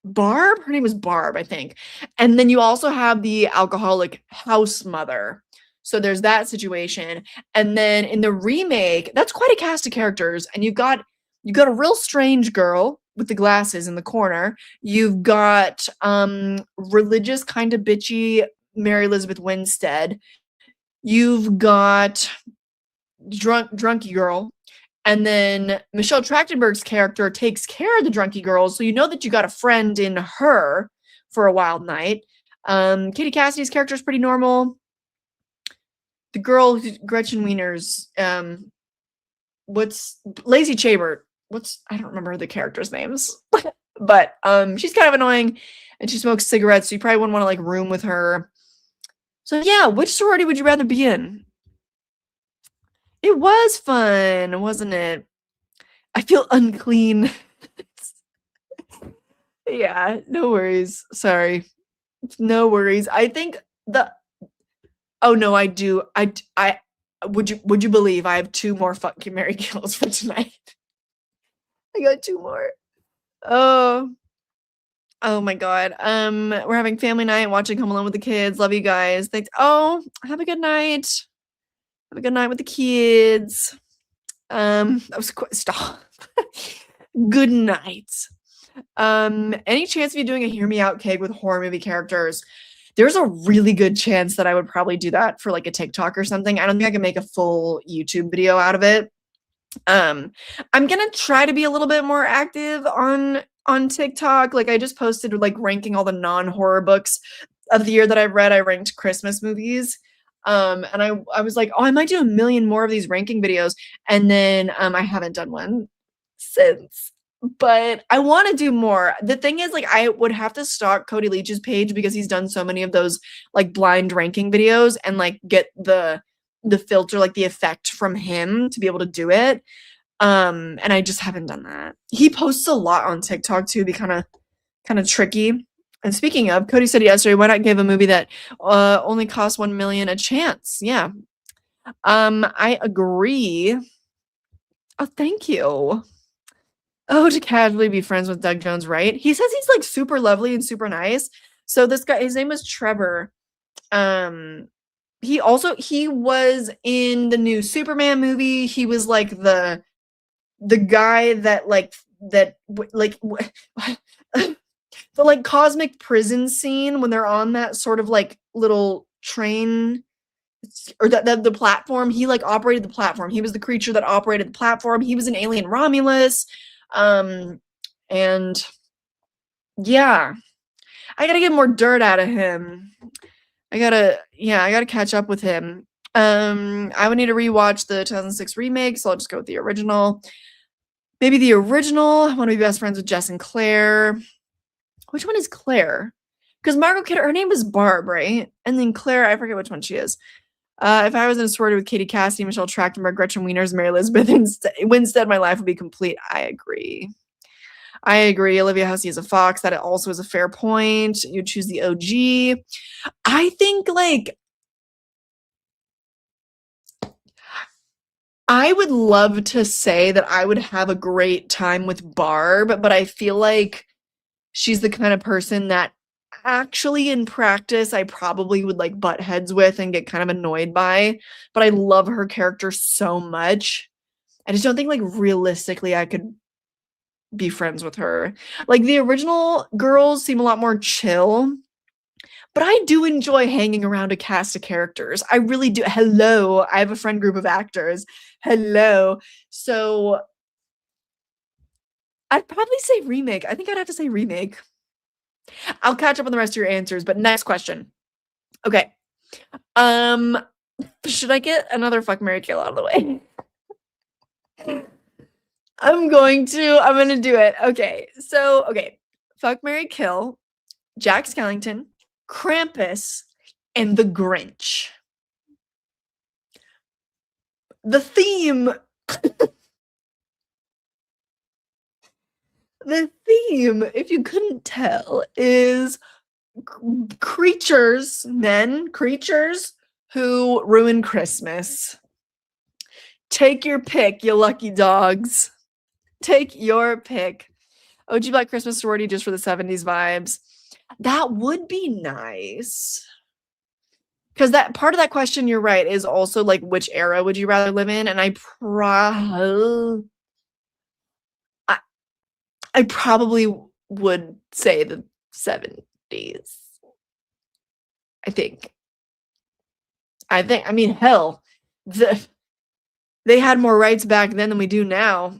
Barb, her name was Barb, I think. And then you also have the alcoholic house mother. So there's that situation. And then in the remake, that's quite a cast of characters. And you've got a real strange girl with the glasses in the corner. You've got religious kind of bitchy Mary Elizabeth Winstead. You've got drunky girl. And then Michelle Trachtenberg's character takes care of the drunky girls, so you know that you got a friend in her for a wild night. Katie Cassidy's character is pretty normal. The girl, Gretchen Wiener's, what's Lacey Chabert? I don't remember the characters' names, but she's kind of annoying, and she smokes cigarettes, so you probably wouldn't want to like room with her. So yeah, which sorority would you rather be in? It was fun, wasn't it? I feel unclean. Yeah, no worries. Sorry. No worries. I think oh no, I do. I would you believe I have 2 more fuck you marry kills for tonight? I got 2 more. Oh. Oh my God. We're having family night, watching Home Alone with the kids. Love you guys. Thanks. Oh, have a good night. Have a good night with the kids. That was stop. Good night. Any chance of you doing a hear me out keg with horror movie characters? There's a really good chance that I would probably do that for like a TikTok or something. I don't think I can make a full YouTube video out of it. I'm gonna try to be a little bit more active on TikTok. Like I just posted like ranking all the non-horror books of the year that I've read. I ranked Christmas movies. And I was like, oh, I might do a million more of these ranking videos. And then I haven't done one since. But I want to do more. The thing is, like, I would have to stalk Cody Leach's page because he's done so many of those like blind ranking videos and like get the filter, like the effect from him to be able to do it. And I just haven't done that. He posts a lot on TikTok too, be kind of tricky. And speaking of, Cody said yesterday, why not give a movie that only costs 1 million a chance? Yeah. I agree. Oh, thank you. Oh, to casually be friends with Doug Jones, right? He says he's like super lovely and super nice. So this guy, his name was Trevor. He was in the new Superman movie. He was like the guy that the like cosmic prison scene when they're on that sort of like little train or the platform. He like operated the platform. He was the creature that operated the platform. He was an alien Romulus. And yeah, I gotta get more dirt out of him. I gotta catch up with him. I would need to rewatch the 2006 remake, so I'll just go with the original. Maybe the original. I want to be best friends with Jess and Claire. Which one is Claire? Because Margot Kidder, her name is Barb, right? And then Claire, I forget which one she is. If I was in a sorority with Katie Cassidy, Michelle Trachtenberg, Gretchen Wieners, Mary Elizabeth Winstead, my life would be complete. I agree. Olivia Hussey is a fox. That also is a fair point. You choose the OG. I think like I would love to say that I would have a great time with Barb, but I feel like she's the kind of person that actually in practice I probably would like butt heads with and get kind of annoyed by, but I love her character so much. I just don't think like realistically I could be friends with her. Like the original girls seem a lot more chill, but I do enjoy hanging around a cast of characters. I really do. Hello, I have a friend group of actors. Hello. So I'd probably say remake. I think I'd have to say remake. I'll catch up on the rest of your answers, but next question. Okay. Um, should I get another fuck, marry, kill out of the way? I'm gonna do it. Okay. So, okay. Fuck, marry, kill, Jack Skellington, Krampus, and the Grinch. The theme The theme, if you couldn't tell, is creatures who ruin Christmas. Take your pick, you lucky dogs. Take your pick. OG Black Christmas sorority just for the 70s vibes. That would be nice. Because that part of that question, you're right, is also like which era would you rather live in? And I probably would say the 70s. I think. I mean, hell, they had more rights back then than we do now.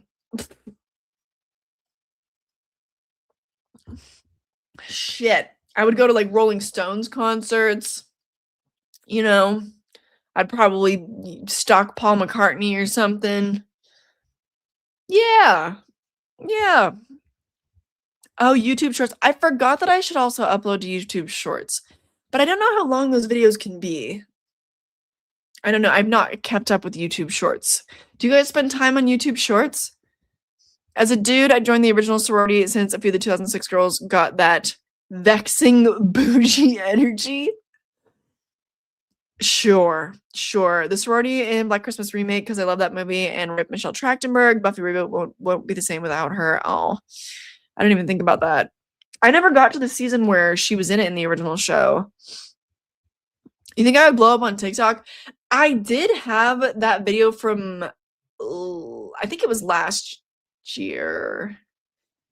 Shit. I would go to like Rolling Stones concerts. You know, I'd probably stalk Paul McCartney or something. Yeah. Yeah. Oh, YouTube Shorts. I forgot that I should also upload to YouTube Shorts, but I don't know how long those videos can be. I don't know. I've not kept up with YouTube Shorts. Do you guys spend time on YouTube Shorts? As a dude, I joined the original sorority since a few of the 2006 girls got that vexing bougie energy. Sure. The sorority in Black Christmas remake, because I love that movie, and rip Michelle Trachtenberg. Buffy reboot won't be the same without her. Oh, I didn't even think about that. I never got to the season where she was in it in the original show. You think I would blow up on TikTok? I did have that video from, I think it was last year.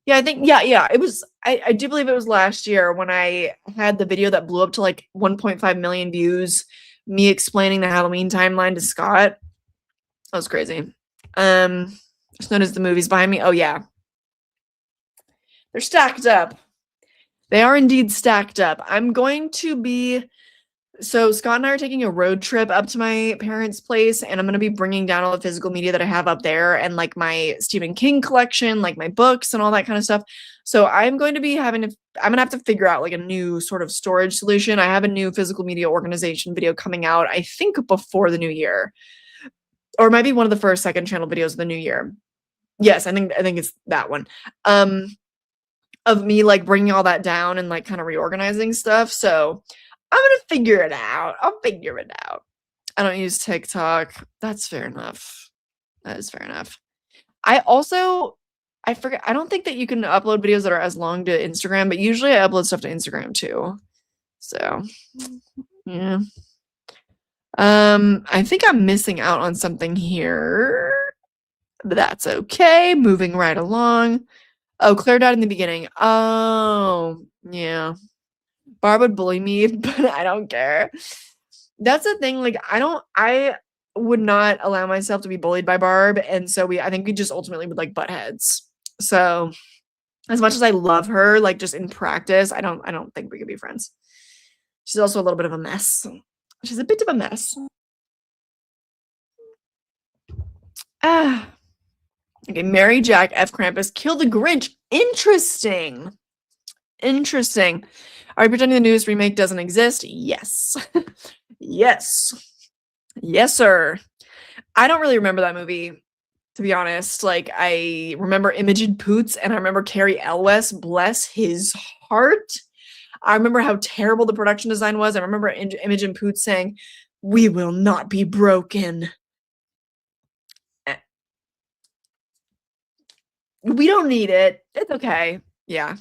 Yeah, I think, yeah. It was, I do believe it was last year when I had the video that blew up to like 1.5 million views, me explaining the Halloween timeline to Scott. That was crazy. Just noticed the movies behind me. Oh, yeah. They're stacked up. They are indeed stacked up. I'm going to be... So Scott and I are taking a road trip up to my parents' place, and I'm going to be bringing down all the physical media that I have up there and like my Stephen King collection, like my books and all that kind of stuff. So I'm going to be I'm going to have to figure out like a new sort of storage solution. I have a new physical media organization video coming out, I think before the new year, or it might be one of the first second channel videos of the new year. Yes, I think it's that one. Of me like bringing all that down and like kind of reorganizing stuff. So I'm gonna figure it out. I'll figure it out. I don't use TikTok. That's fair enough. That is fair enough. I forget. I don't think that you can upload videos that are as long to Instagram, but usually I upload stuff to Instagram too. So yeah. I think I'm missing out on something here, but that's okay. Moving right along. Oh, Claire died in the beginning. Oh, yeah. Barb would bully me, but I don't care. That's the thing, like, I would not allow myself to be bullied by Barb, and so I think we just ultimately would, like, butt heads. So, as much as I love her, like, just in practice, I don't think we could be friends. She's also a little bit of a mess. She's a bit of a mess. Okay, marry Jack, F Krampus, kill the Grinch. Interesting. Are you pretending the newest remake doesn't exist? Yes. Yes, sir. I don't really remember that movie, to be honest. Like, I remember Imogen Poots, and I remember Cary Elwes, bless his heart. I remember how terrible the production design was. I remember Imogen Poots saying, "We will not be broken." We don't need it. It's okay. Yeah.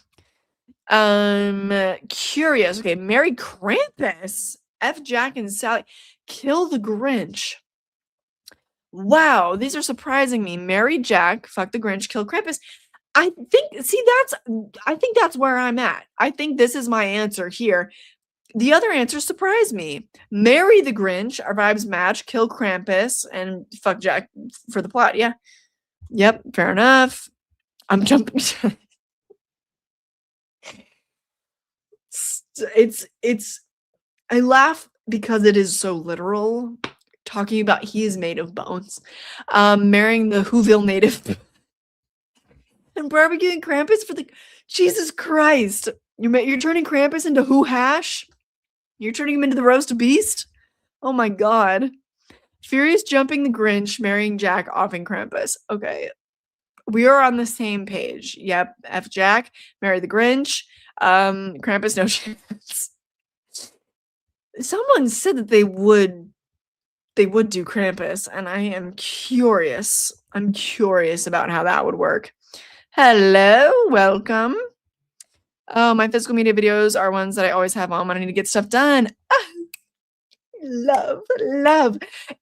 Curious. Okay, marry Krampus. F Jack and Sally. Kill the Grinch. Wow, these are surprising me. Marry Jack, fuck the Grinch, kill Krampus. I think that's where I'm at. I think this is my answer here. The other answers surprise me. Marry the Grinch, our vibes match, kill Krampus, and fuck Jack for the plot. Yeah. Yep, fair enough. I'm jumping. it's I laugh because it is so literal. Talking about he is made of bones. Marrying the Whoville native and barbecuing Krampus for the Jesus Christ. You're turning Krampus into Who Hash? You're turning him into the roast beast? Oh my god. Furious jumping the Grinch, marrying Jack, offing Krampus. Okay. We are on the same page. Yep. F Jack, marry the Grinch. Krampus, no chance. Someone said that they would do Krampus, and I am curious. I'm curious about how that would work. Hello, welcome. Oh, my physical media videos are ones that I always have on when I need to get stuff done. Love.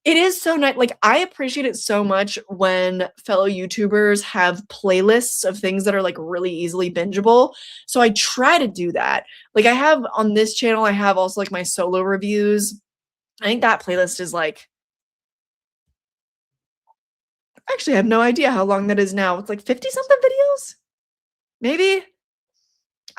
It is so nice. Like, I appreciate it so much when fellow YouTubers have playlists of things that are like really easily bingeable. So I try to do that. Like, I have on this channel, I have also like my solo reviews. I think that playlist is like, actually, I have no idea how long that is now. It's like 50 something videos? Maybe.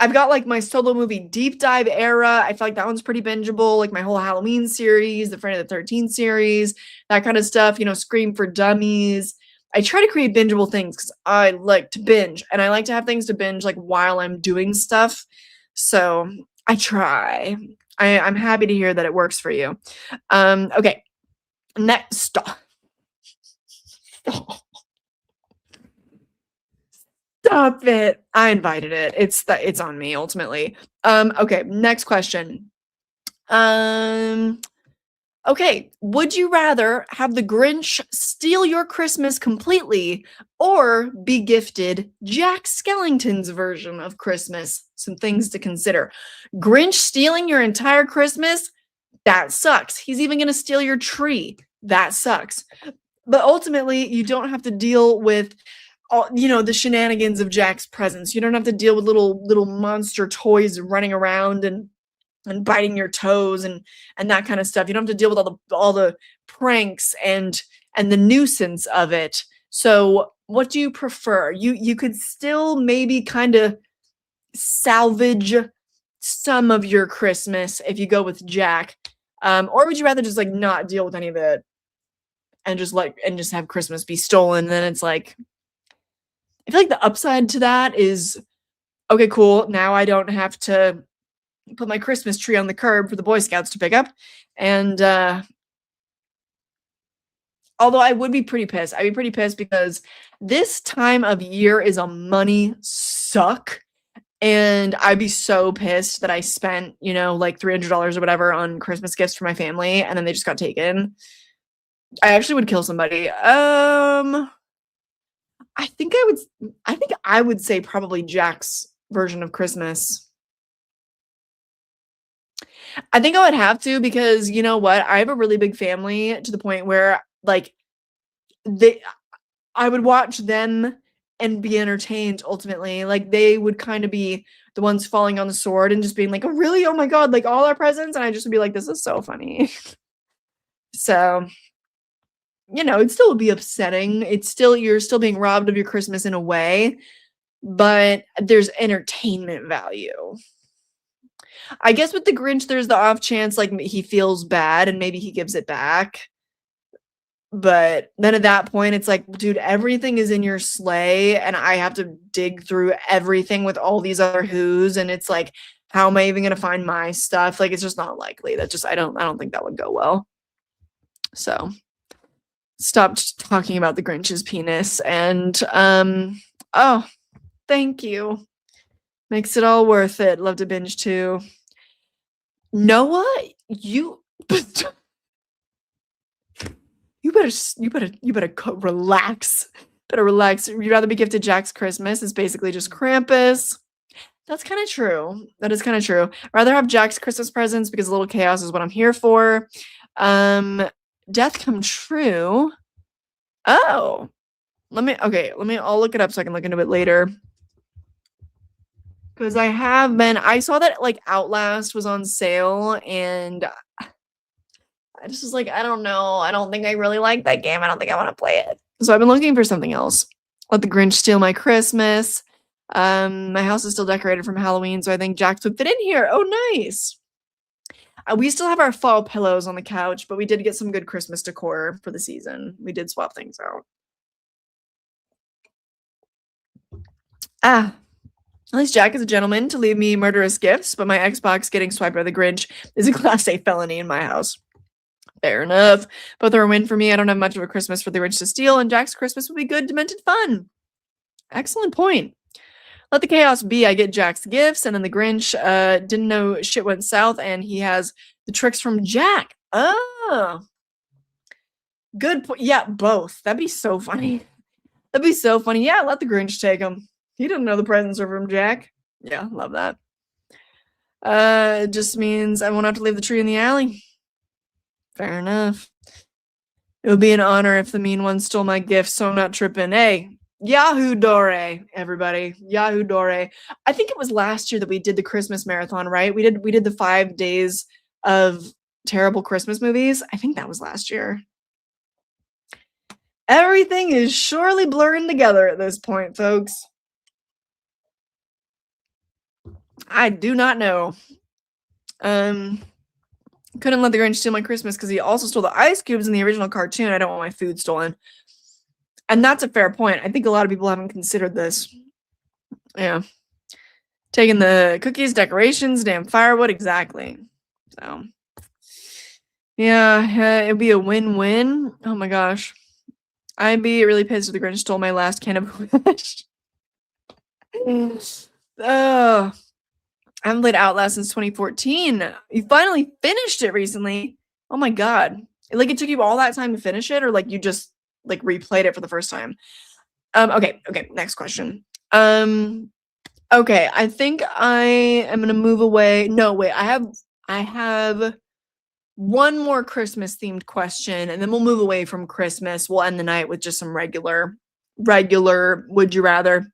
I've got like my solo movie deep dive era. I feel like that one's pretty bingeable. Like my whole Halloween series, the Friday the 13th series, that kind of stuff. You know, Scream for Dummies. I try to create bingeable things because I like to binge, and I like to have things to binge like while I'm doing stuff. So I try. I'm happy to hear that it works for you. Okay. Next. Stop. Stop it. I invited it. It's on me ultimately. Okay, next question. Okay, would you rather have the Grinch steal your Christmas completely or be gifted Jack Skellington's version of Christmas? Some things to consider. Grinch stealing your entire Christmas? That sucks. He's even going to steal your tree. That sucks. But ultimately, you don't have to deal with the shenanigans of Jack's presence. You don't have to deal with little monster toys running around and biting your toes and that kind of stuff. You don't have to deal with all the pranks and the nuisance of it. So what do you prefer? You could still maybe kind of salvage some of your Christmas if you go with Jack. Or would you rather just like not deal with any of it and just have Christmas be stolen? And then it's like, I feel like the upside to that is, okay, cool. Now I don't have to put my Christmas tree on the curb for the Boy Scouts to pick up. And although I would be pretty pissed. I'd be pretty pissed because this time of year is a money suck. And I'd be so pissed that I spent, like $300 or whatever on Christmas gifts for my family, and then they just got taken. I actually would kill somebody. I think I would say probably Jack's version of Christmas. I think I would have to because you know what? I have a really big family to the point where like I would watch them and be entertained ultimately. Like they would kind of be the ones falling on the sword and just being like, "Oh, really? Oh my god, like all our presents." And I just would be like, "This is so funny." So, it still would be upsetting. You're still being robbed of your Christmas in a way, but there's entertainment value. I guess with the Grinch, there's the off chance like he feels bad and maybe he gives it back. But then at that point, it's like, dude, everything is in your sleigh, and I have to dig through everything with all these other Who's, and it's like, how am I even gonna find my stuff? Like, it's just not likely. I don't think that would go well. So, stopped talking about the Grinch's penis, and oh, thank you. Makes it all worth it. Love to binge too. Noah, you better relax. Better relax. You'd rather be gifted Jack's Christmas. It's basically just Krampus. That's kind of true. That is kind of true. Rather have Jack's Christmas presents because a little chaos is what I'm here for. Death come true. Oh, I'll look it up so I can look into it later. Because I saw that like Outlast was on sale and I just was like, I don't know. I don't think I really like that game. I don't think I want to play it. So I've been looking for something else. Let the Grinch steal my Christmas. My house is still decorated from Halloween, so I think Jax would fit in here. Oh, nice. We still have our fall pillows on the couch, but we did get some good Christmas decor for the season. We did swap things out. At least Jack is a gentleman to leave me murderous gifts, but my Xbox getting swiped by the Grinch is a Class A felony in my house. Fair enough. Both are a win for me. I don't have much of a Christmas for the Grinch to steal, and Jack's Christmas would be good, demented fun. Excellent point. Let the chaos be. I get Jack's gifts, and then the Grinch didn't know shit went south, and he has the tricks from Jack. Oh. Good point. Yeah, both. That'd be so funny. That'd be so funny. Yeah, let the Grinch take him. He didn't know the presents are from Jack. Yeah, love that. It just means I won't have to leave the tree in the alley. Fair enough. It would be an honor if the mean one stole my gift, so I'm not tripping. Hey, Yahoo Dore, everybody. Yahoo Dore. I think it was last year that we did the Christmas marathon, right? We did the 5 days of terrible Christmas movies. I think that was last year. Everything is surely blurring together at this point, folks. I do not know. Couldn't let the Grinch steal my Christmas because he also stole the ice cubes in the original cartoon. I don't want my food stolen. And that's a fair point. I think a lot of people haven't considered this. Yeah. Taking the cookies, decorations, damn firewood, exactly. So, yeah, it'd be a win-win. Oh my gosh. I'd be really pissed if the Grinch stole my last can of wish. I haven't played Outlast since 2014. You finally finished it recently. Oh my god. Like, it took you all that time to finish it, or like you just like replayed it for the first time? Okay, next question. Okay, I think I am gonna move away. No, wait, I have one more Christmas themed question, and then we'll move away from Christmas. We'll end the night with just some regular would you rather.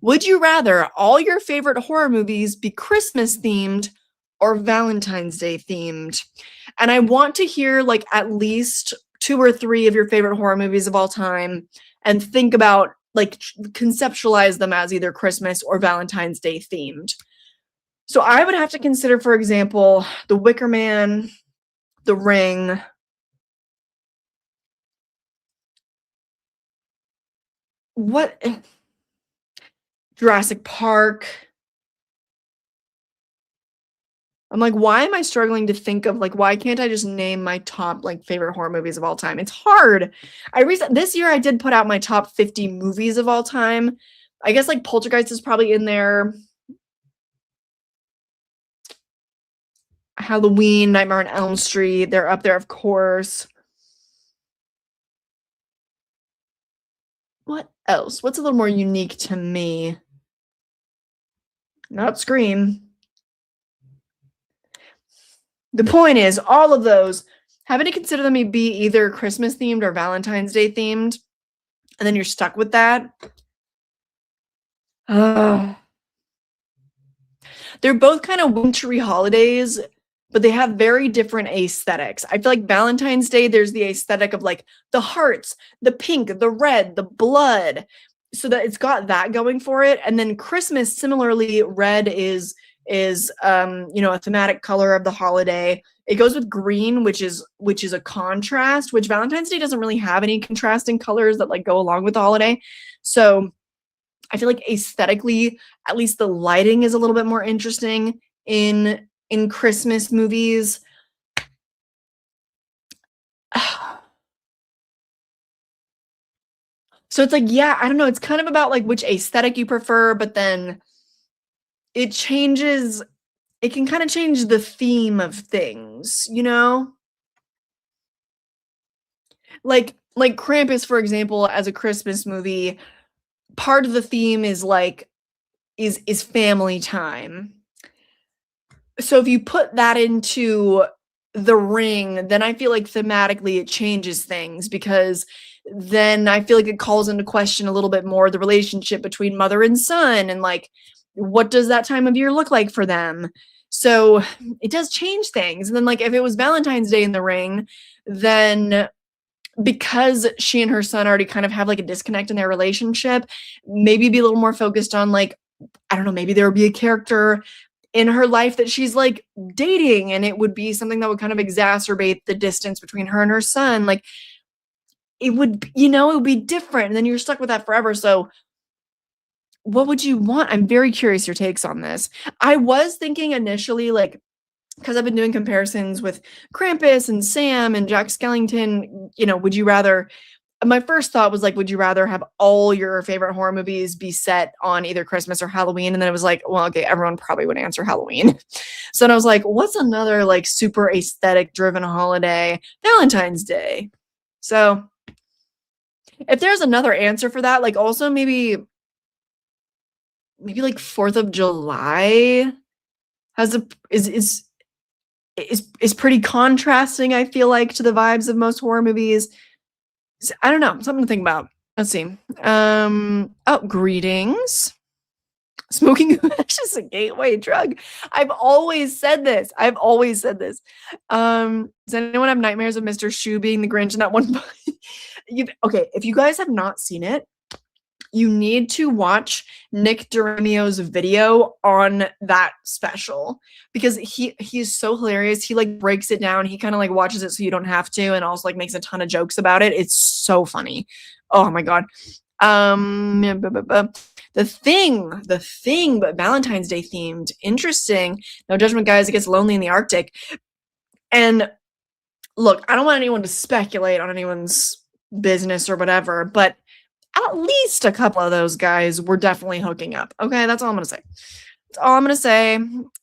Would you rather all your favorite horror movies be Christmas themed or Valentine's Day themed? And I want to hear like at least 2 or 3 of your favorite horror movies of all time and think about like conceptualize them as either Christmas or Valentine's Day themed. So I would have to consider, for example, The Wicker Man, The Ring, what Jurassic Park. I'm like, why am I struggling to think of like, why can't I just name my top like favorite horror movies of all time? It's hard. This year I did put out my top 50 movies of all time. I guess like Poltergeist is probably in there. Halloween, Nightmare on Elm Street, they're up there, of course. What else? What's a little more unique to me? Not Scream. The point is, all of those, having to consider them to be either Christmas themed or Valentine's Day themed, and then you're stuck with that. They're both kind of wintry holidays, but they have very different aesthetics. I feel like Valentine's Day, there's the aesthetic of like the hearts, the pink, the red, the blood, so that it's got that going for it. And then Christmas, similarly, red is a thematic color of the holiday. It goes with green, which is a contrast, which Valentine's Day doesn't really have any contrasting colors that like go along with the holiday. So I feel like aesthetically, at least the lighting is a little bit more interesting in Christmas movies. So it's like, yeah, I don't know. It's kind of about like which aesthetic you prefer, but then it changes. It can kind of change the theme of things, you know? Like like Krampus, for example, as a Christmas movie, part of the theme is like is family time. So if you put that into The Ring, then I feel like thematically it changes things because then I feel like it calls into question a little bit more the relationship between mother and son and like what does that time of year look like for them. So it does change things. And then like if it was Valentine's Day in The Ring, then because she and her son already kind of have like a disconnect in their relationship, maybe be a little more focused on like I don't know, maybe there would be a character in her life that she's like dating and it would be something that would kind of exacerbate the distance between her and her son. Like it would, it would be different. And then you're stuck with that forever. So what would you want? I'm very curious your takes on this. I was thinking initially, like, because I've been doing comparisons with Krampus and Sam and Jack Skellington, would you rather my first thought was like, would you rather have all your favorite horror movies be set on either Christmas or Halloween? And then it was like, well, okay, everyone probably would answer Halloween. So then I was like, what's another like super aesthetic driven holiday? Valentine's Day. So if there's another answer for that, like also maybe like 4th of July has is pretty contrasting, I feel like, to the vibes of most horror movies. I don't know, something to think about. Let's see. Greetings. Smoking is just a gateway drug. I've always said this. Does anyone have nightmares of Mr. Shu being the Grinch in that one? Okay, if you guys have not seen it, you need to watch Nick Doremio's video on that special because he's so hilarious. He like breaks it down. He kind of like watches it so you don't have to, and also like makes a ton of jokes about it. It's so funny. Oh my god. The thing, but Valentine's Day themed. Interesting. No judgment, guys. It gets lonely in the Arctic. And look, I don't want anyone to speculate on anyone's business or whatever, but at least a couple of those guys were definitely hooking up. Okay, that's all I'm gonna say.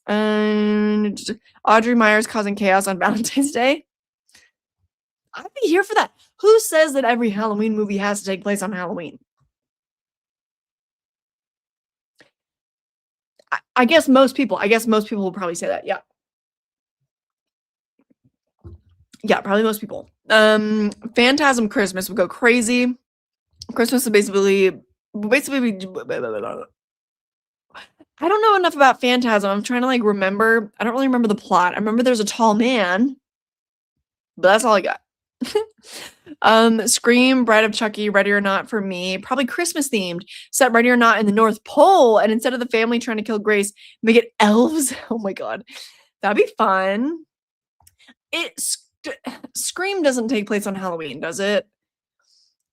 And Audrey Myers causing chaos on Valentine's Day. I'd be here for that. Who says that every Halloween movie has to take place on Halloween? I guess most people will probably say that. Yeah. Yeah, probably most people. Phantasm Christmas would go crazy. Christmas is basically I don't know enough about Phantasm. I'm trying to like remember. I don't really remember the plot. I remember there's a tall man, but that's all I got. Scream, Bride of Chucky, Ready or Not for me. Probably Christmas themed. Set Ready or Not in the North Pole, and instead of the family trying to kill Grace, make it elves. Oh my god, that'd be fun. Scream doesn't take place on Halloween, does it?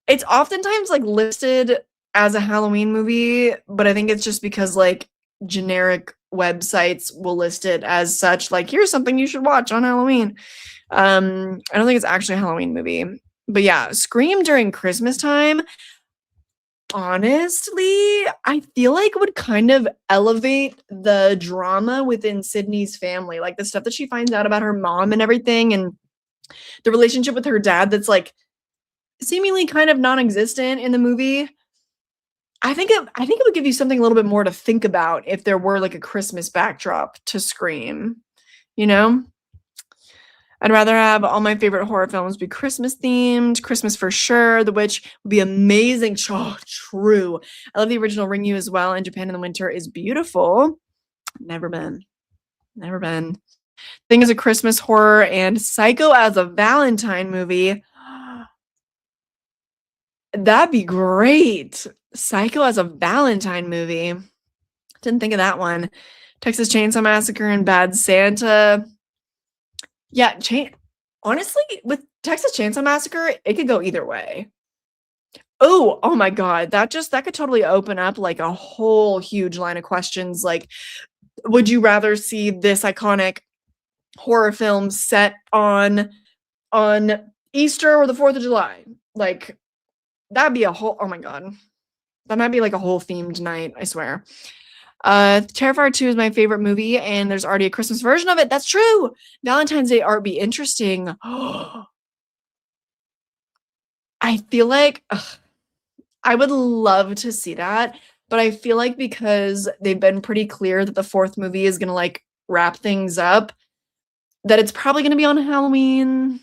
It's oftentimes like listed as a Halloween movie, but I think it's just because like generic websites will list it as such. Like, here's something you should watch on Halloween. I don't think it's actually a Halloween movie, but yeah, Scream during Christmas time. Honestly, I feel like would kind of elevate the drama within Sydney's family, like the stuff that she finds out about her mom and everything, and the relationship with her dad that's like seemingly kind of non-existent in the movie. I think it would give you something a little bit more to think about if there were like a Christmas backdrop to Scream, you know? I'd rather have all my favorite horror films be Christmas themed. Christmas for sure. The Witch would be amazing. Oh, true. I love the original Ring You as well. And Japan in the Winter is beautiful. Never been. Thing is a Christmas horror and Psycho as a Valentine movie. That'd be great. Psycho as a Valentine movie. Didn't think of that one. Texas Chainsaw Massacre and Bad Santa. Yeah, honestly, with Texas Chainsaw Massacre, it could go either way. Oh my god, that could totally open up like a whole huge line of questions. Like, would you rather see this iconic horror film set on Easter or the 4th of July? Like, that'd be a whole, oh my god. That might be like a whole themed night, I swear. Terrifier 2 is my favorite movie, and there's already a Christmas version of it. That's true. Valentine's Day art be interesting. I feel like I would love to see that, but I feel like because they've been pretty clear that the 4th movie is gonna, like, wrap things up, that it's probably gonna be on Halloween.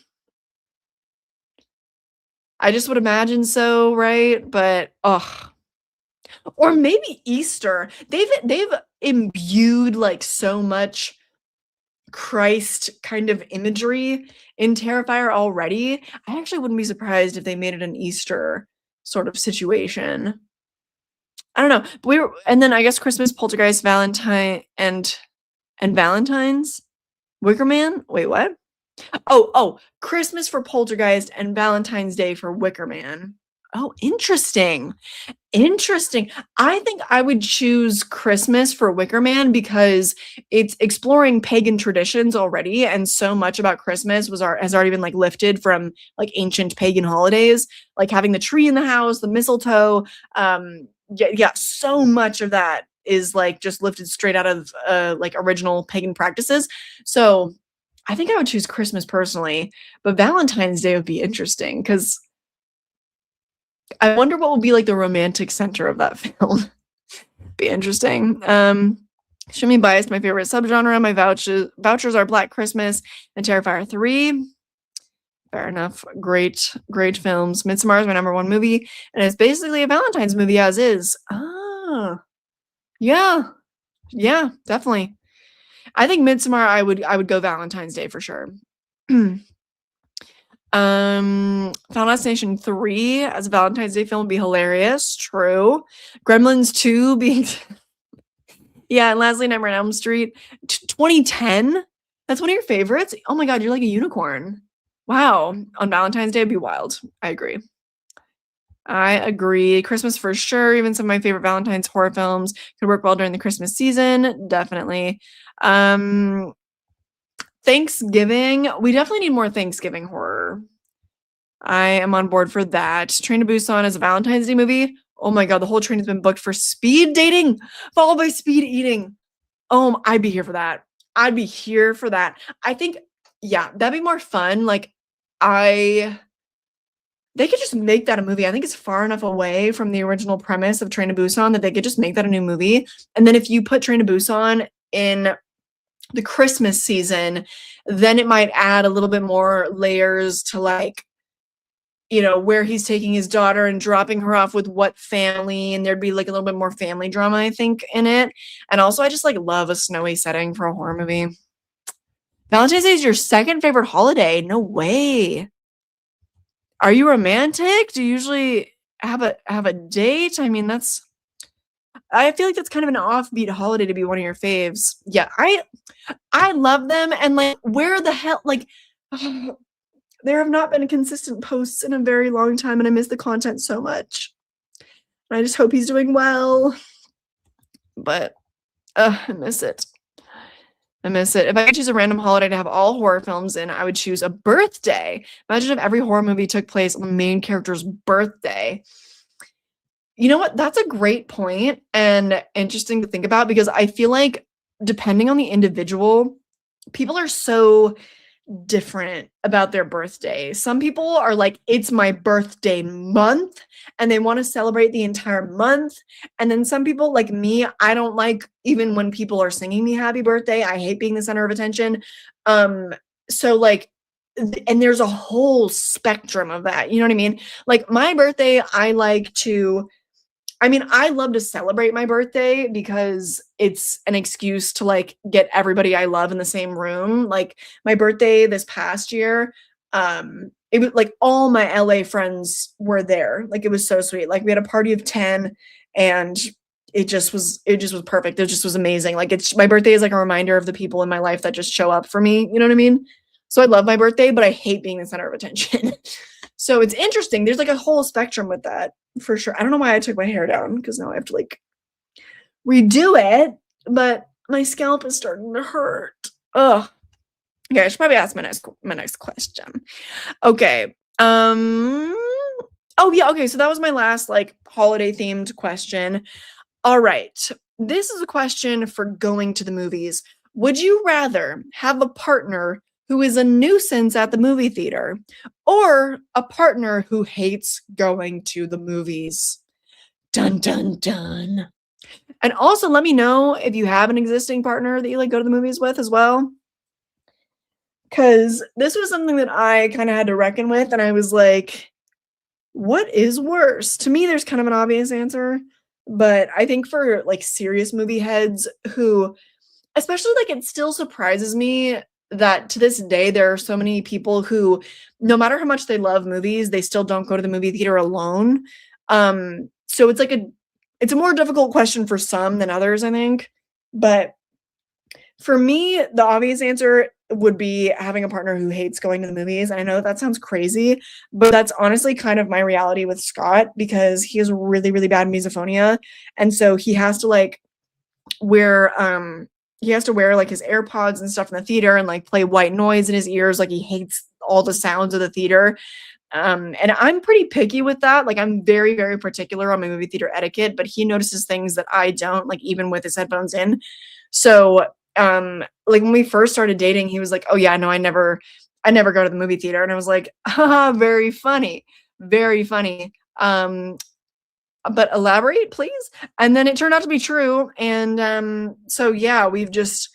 I just would imagine so, right? But, ugh. Or maybe Easter. They've imbued, like, so much Christ kind of imagery in Terrifier already. I actually wouldn't be surprised if they made it an Easter sort of situation. I don't know. But and then I guess Christmas, Poltergeist, Valentine, and Valentine's? Wicker Man? Wait, what? Oh, Christmas for Poltergeist and Valentine's Day for Wicker Man. Oh, interesting. Interesting. I think I would choose Christmas for Wicker Man because it's exploring pagan traditions already, and so much about Christmas has already been, like, lifted from, like, ancient pagan holidays, like having the tree in the house, the mistletoe, yeah, so much of that is, like, just lifted straight out of, like, original pagan practices. So, I think I would choose Christmas personally, but Valentine's Day would be interesting because I wonder what will be, like, the romantic center of that film. Be interesting. Should be biased, my favorite subgenre, my vouchers are Black Christmas and Terrifier 3. Fair enough. Great films. Midsommar is my number 1 movie, and it's basically a Valentine's movie as is. Ah, yeah. Yeah, definitely. I think Midsommar, I would go Valentine's Day for sure. Final Destination 3 as a Valentine's Day film would be hilarious. True. Gremlins 2 being yeah, and lastly, Nightmare on Elm Street. 2010? That's one of your favorites? Oh my god, you're like a unicorn. Wow. On Valentine's Day, it'd be wild. I agree. I agree. Christmas for sure. Even some of my favorite Valentine's horror films could work well during the Christmas season. Definitely. Um, Thanksgiving. We definitely need more Thanksgiving horror. I am on board for that. Train to Busan is a Valentine's Day movie. Oh my god, the whole train has been booked for speed dating, followed by speed eating. Oh, I'd be here for that. I'd be here for that. I think, yeah, that'd be more fun. Like, I they could just make that a movie. I think it's far enough away from the original premise of Train to Busan that they could just make that a new movie. And then if you put Train to Busan in the Christmas season, then it might add a little bit more layers to, like, where he's taking his daughter and dropping her off with what family, and there'd be, like, a little bit more family drama, I think, in it. And also, I just, like, love a snowy setting for a horror movie. Valentine's Day is your second favorite holiday? No way. Are you romantic? Do you usually have a date? I mean, I feel like that's kind of an offbeat holiday to be one of your faves. Yeah, I love them, and, like, where the hell, like, there have not been consistent posts in a very long time, and I miss the content so much. I just hope he's doing well. But, I miss it. I miss it. If I could choose a random holiday to have all horror films in, I would choose a birthday. Imagine if every horror movie took place on the main character's birthday. You know what? That's a great point and interesting to think about because I feel like depending on the individual, people are so different about their birthday. Some people are like, it's my birthday month, and they want to celebrate the entire month. And then some people, like me, I don't like even when people are singing me happy birthday. I hate being the center of attention. So like, and there's a whole spectrum of that. You know what I mean? Like my birthday, I love to celebrate my birthday because it's an excuse to, like, get everybody I love in the same room. Like, my birthday this past year, it was, like, all my LA friends were there. Like, it was so sweet. Like, we had a party of 10, and it just was perfect. It just was amazing. Like, my birthday is, like, a reminder of the people in my life that just show up for me, you know what I mean? So I love my birthday, but I hate being the center of attention. So it's interesting. There's, like, a whole spectrum with that. For sure. I don't know why I took my hair down because now I have to, like, redo it, but my scalp is starting to hurt. Ugh. Okay, I should probably ask my next question. Okay. Oh yeah, okay, so that was my last, like, holiday themed question. All right. This is a question for going to the movies. Would you rather have a partner who is a nuisance at the movie theater, or a partner who hates going to the movies. Dun dun dun. And also let me know if you have an existing partner that you like go to the movies with as well. Cause this was something that I kind of had to reckon with, and I was like, what is worse? To me, there's kind of an obvious answer, but I think for like serious movie heads who, especially like it still surprises me that to this day there are so many people who, no matter how much they love movies, they still don't go to the movie theater alone. So it's a more difficult question for some than others, I think. But for me, the obvious answer would be having a partner who hates going to the movies. And I know that sounds crazy, but that's honestly kind of my reality with Scott because he has really, really bad misophonia. And so he has to like wear like his AirPods and stuff in the theater and like play white noise in his ears. Like he hates all the sounds of the theater. And I'm pretty picky with that. Like I'm very, very particular on my movie theater etiquette, but he notices things that I don't, like even with his headphones in. So like when we first started dating, he was like, oh yeah, no, I never go to the movie theater. And I was like, haha, very funny, very funny. But elaborate, please. And then it turned out to be true. And so yeah, we've just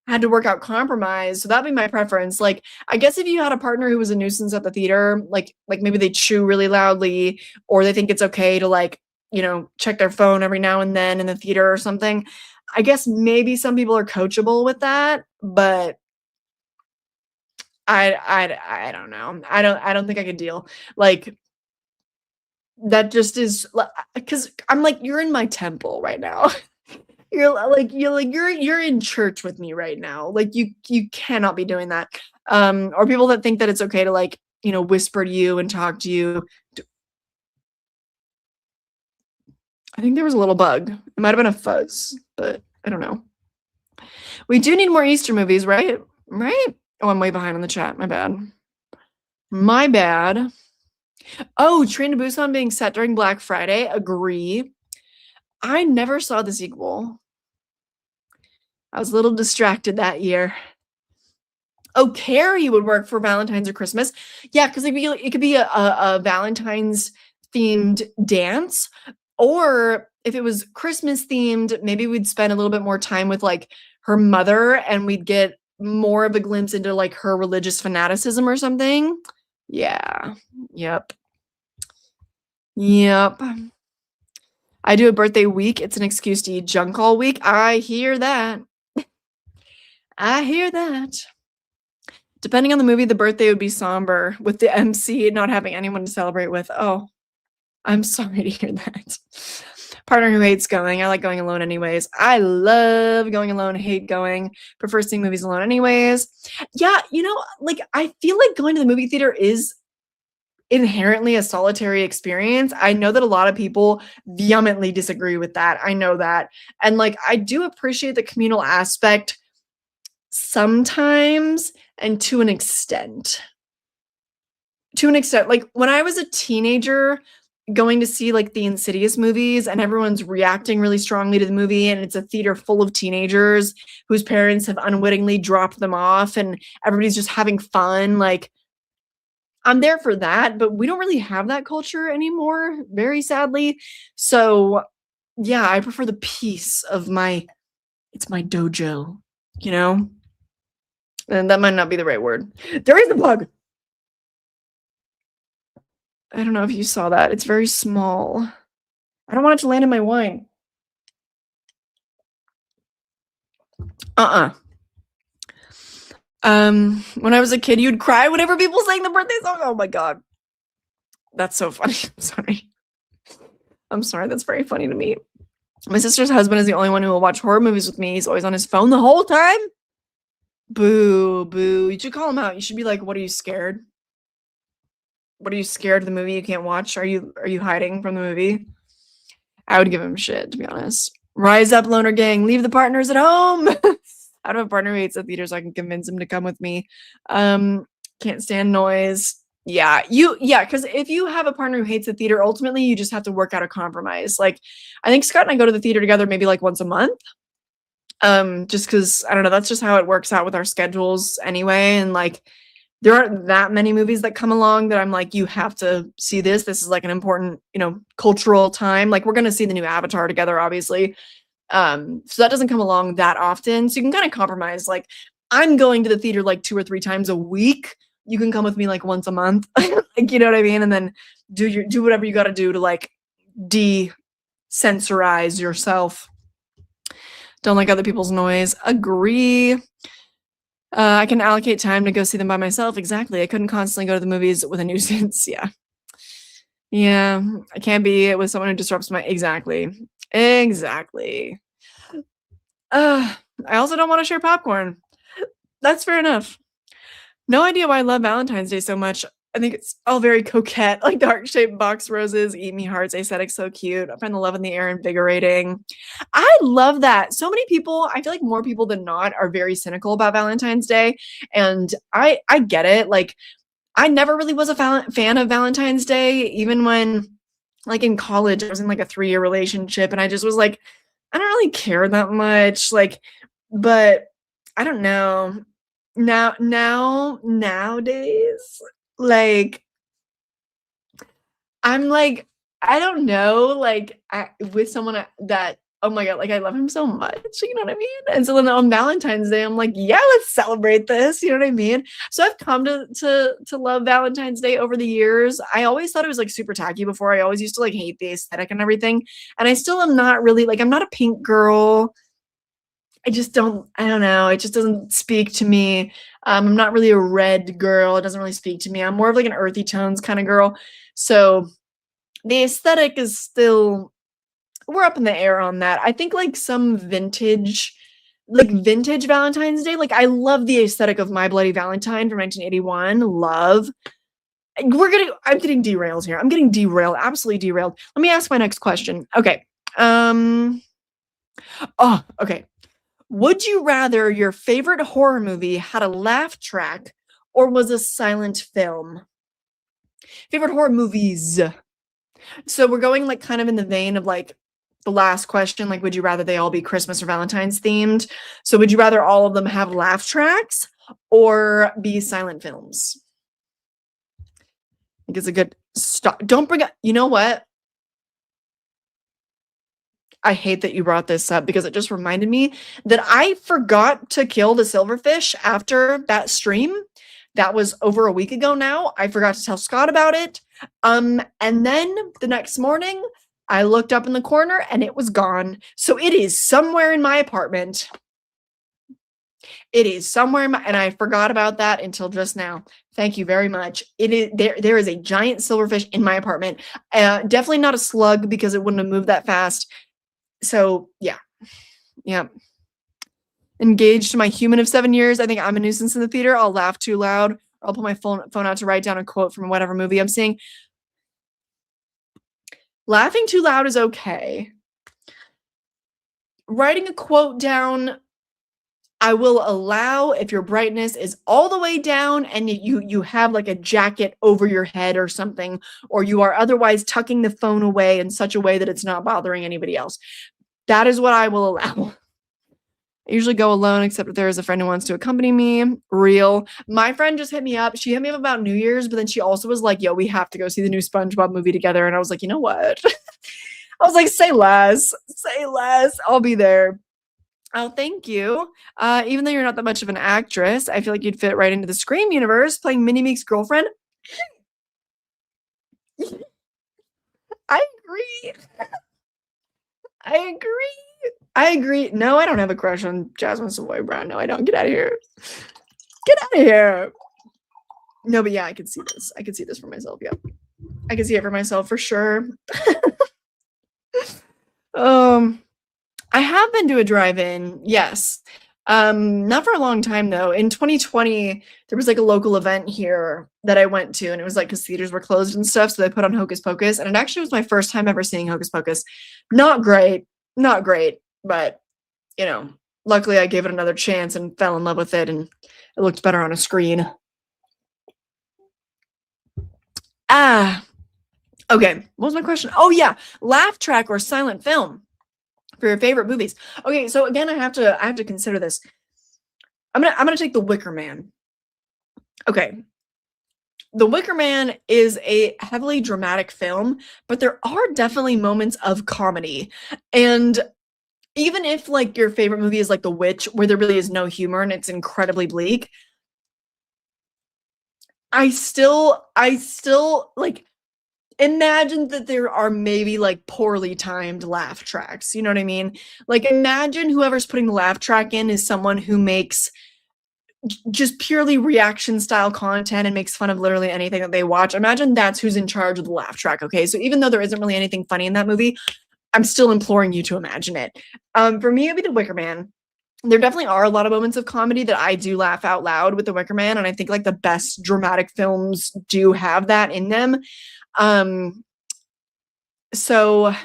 had to work out compromise. So that'd be my preference. Like, I guess if you had a partner who was a nuisance at the theater, like maybe they chew really loudly, or they think it's okay to like, check their phone every now and then in the theater or something. I guess maybe some people are coachable with that, but I don't know. I don't think I could deal. Like that just is because I'm like, you're in my temple right now. You're in church with me right now. Like you cannot be doing that. Or people that think that it's okay to like, whisper to you and talk to you. I think there was a little bug. It might have been a fuzz, but I don't know. We do need more Easter movies, right? Right? Oh, I'm way behind on the chat. My bad. My bad. Oh, Train to Busan being set during Black Friday. Agree. I never saw the sequel. I was a little distracted that year. Oh, Carrie would work for Valentine's or Christmas. Yeah, because it could be a Valentine's themed dance. Or if it was Christmas themed, maybe we'd spend a little bit more time with like her mother and we'd get more of a glimpse into like her religious fanaticism or something. Yeah. Yep. I do a birthday week. It's an excuse to eat junk all week. I hear that. Depending on the movie, the birthday would be somber with the MC not having anyone to celebrate with. Oh, I'm sorry to hear that. Partner who hates going. I like going alone anyways. I love going alone, hate going. Prefer seeing movies alone anyways. Yeah, like I feel like going to the movie theater is inherently a solitary experience. I know that a lot of people vehemently disagree with that. I know that. And like I do appreciate the communal aspect sometimes and to an extent. Like when I was a teenager going to see like the Insidious movies and everyone's reacting really strongly to the movie and it's a theater full of teenagers whose parents have unwittingly dropped them off and everybody's just having fun, like I'm there for that, but we don't really have that culture anymore, very sadly. So yeah, I prefer the peace of it's my dojo, And that might not be the right word. There is a bug. I don't know if you saw that. It's very small. I don't want it to land in my wine. When I was a kid, you'd cry whenever people sang the birthday song. Oh my God. That's so funny. I'm sorry. That's very funny to me. My sister's husband is the only one who will watch horror movies with me. He's always on his phone the whole time. Boo, boo. You should call him out. You should be like, what are you scared? What are you scared of the movie you can't watch? Are you hiding from the movie? I would give him shit, to be honest. Rise up, loner gang. Leave the partners at home. I don't have a partner who hates the theater, so I can convince him to come with me. Can't stand noise. Yeah, because if you have a partner who hates the theater, ultimately you just have to work out a compromise. Like, I think Scott and I go to the theater together maybe like once a month. Just because I don't know, that's just how it works out with our schedules anyway. And like, there aren't that many movies that come along that I'm like, you have to see this. This is like an important, cultural time. Like, we're gonna see the new Avatar together, obviously. So that doesn't come along that often. So you can kind of compromise. Like, I'm going to the theater like 2 or 3 times a week. You can come with me like once a month. Like, you know what I mean? And then do whatever you gotta do to like de-censorize yourself. Don't like other people's noise. Agree. I can allocate time to go see them by myself. Exactly. I couldn't constantly go to the movies with a nuisance. Yeah. Yeah. I can't be with someone who disrupts my exactly. Exactly. I also don't want to share popcorn. That's fair enough. No idea why I love Valentine's Day so much. I think it's all very coquette, like the heart-shaped box roses, eat me hearts, aesthetic so cute. I find the love in the air invigorating. I love that. So many people, I feel like more people than not are very cynical about Valentine's Day, and I get it. Like, I never really was a fan of Valentine's Day, even when like in college I was in like a 3-year relationship and I just was like, I don't really care that much. Like, but I don't know. Nowadays, like, I'm like, I don't know, like, with someone that, oh my god, like, I love him so much, you know what I mean? And so then on Valentine's Day, I'm like, yeah, let's celebrate this, you know what I mean? So I've come to love Valentine's Day over the years. I always thought it was like super tacky before. I always used to like hate the aesthetic and everything. And I still am not really like, I'm not a pink girl. I don't know. It just doesn't speak to me. I'm not really a red girl. It doesn't really speak to me. I'm more of like an earthy tones kind of girl. So the aesthetic is still, we're up in the air on that. I think like some vintage Valentine's Day. Like, I love the aesthetic of My Bloody Valentine from 1981. Love. I'm getting derailed here. I'm getting derailed, absolutely derailed. Let me ask my next question. Okay. Okay. Would you rather your favorite horror movie had a laugh track or was a silent film? Favorite horror movies. So we're going like kind of in the vein of like the last question, like, would you rather they all be Christmas or Valentine's themed? So would you rather all of them have laugh tracks or be silent films? I think it's a good stop. Don't bring up, you know what? I hate that you brought this up because it just reminded me that I forgot to kill the silverfish after that stream. That was over a week ago now. I forgot to tell Scott about it. And then the next morning, I looked up in the corner and it was gone. So it is somewhere in my apartment. It is somewhere in my, and I forgot about that until just now. Thank you very much. It is there is a giant silverfish in my apartment. Definitely not a slug because it wouldn't have moved that fast. So yeah. Engaged to my human of 7 years. I think I'm a nuisance in the theater. I'll laugh too loud. Or I'll pull my phone out to write down a quote from whatever movie I'm seeing. Laughing too loud is okay. Writing a quote down, I will allow if your brightness is all the way down and you have like a jacket over your head or something, or you are otherwise tucking the phone away in such a way that it's not bothering anybody else. That is what I will allow. I usually go alone, except if there is a friend who wants to accompany me. Real. My friend just hit me up. She hit me up about New Year's, but then she also was like, yo, we have to go see the new SpongeBob movie together. And I was like, you know what? I was like, say less. Say less. I'll be there. Oh, thank you. Even though you're not that much of an actress, I feel like you'd fit right into the Scream universe, playing Minnie Meek's girlfriend. I agree. I agree. No, I don't have a crush on Jasmine Savoy Brown. No, I don't. Get out of here. Get out of here. No, but yeah, I could see this. I could see this for myself. Yep. I could see it for myself for sure. I have been to a drive-in, yes. Not for a long time though. In 2020, there was like a local event here that I went to, and it was like because theaters were closed and stuff, so they put on Hocus Pocus, and it actually was my first time ever seeing Hocus Pocus. Not great, but luckily I gave it another chance and fell in love with it, and it looked better on a screen. Okay. What was my question? Oh yeah, laugh track or silent film. For your favorite movies. Okay, so again, I have to consider this. I'm gonna take The Wicker Man. Okay. The Wicker Man is a heavily dramatic film, but there are definitely moments of comedy. And even if like your favorite movie is like The Witch, where there really is no humor and it's incredibly bleak, I still like imagine that there are maybe like poorly timed laugh tracks. You know what I mean? Like imagine whoever's putting the laugh track in is someone who makes just purely reaction style content and makes fun of literally anything that they watch. Imagine that's who's in charge of the laugh track. Okay. So even though there isn't really anything funny in that movie, I'm still imploring you to imagine it. For me, it'd be The Wicker Man. There definitely are a lot of moments of comedy that I do laugh out loud with The Wicker Man. And I think like the best dramatic films do have that in them. Um, so,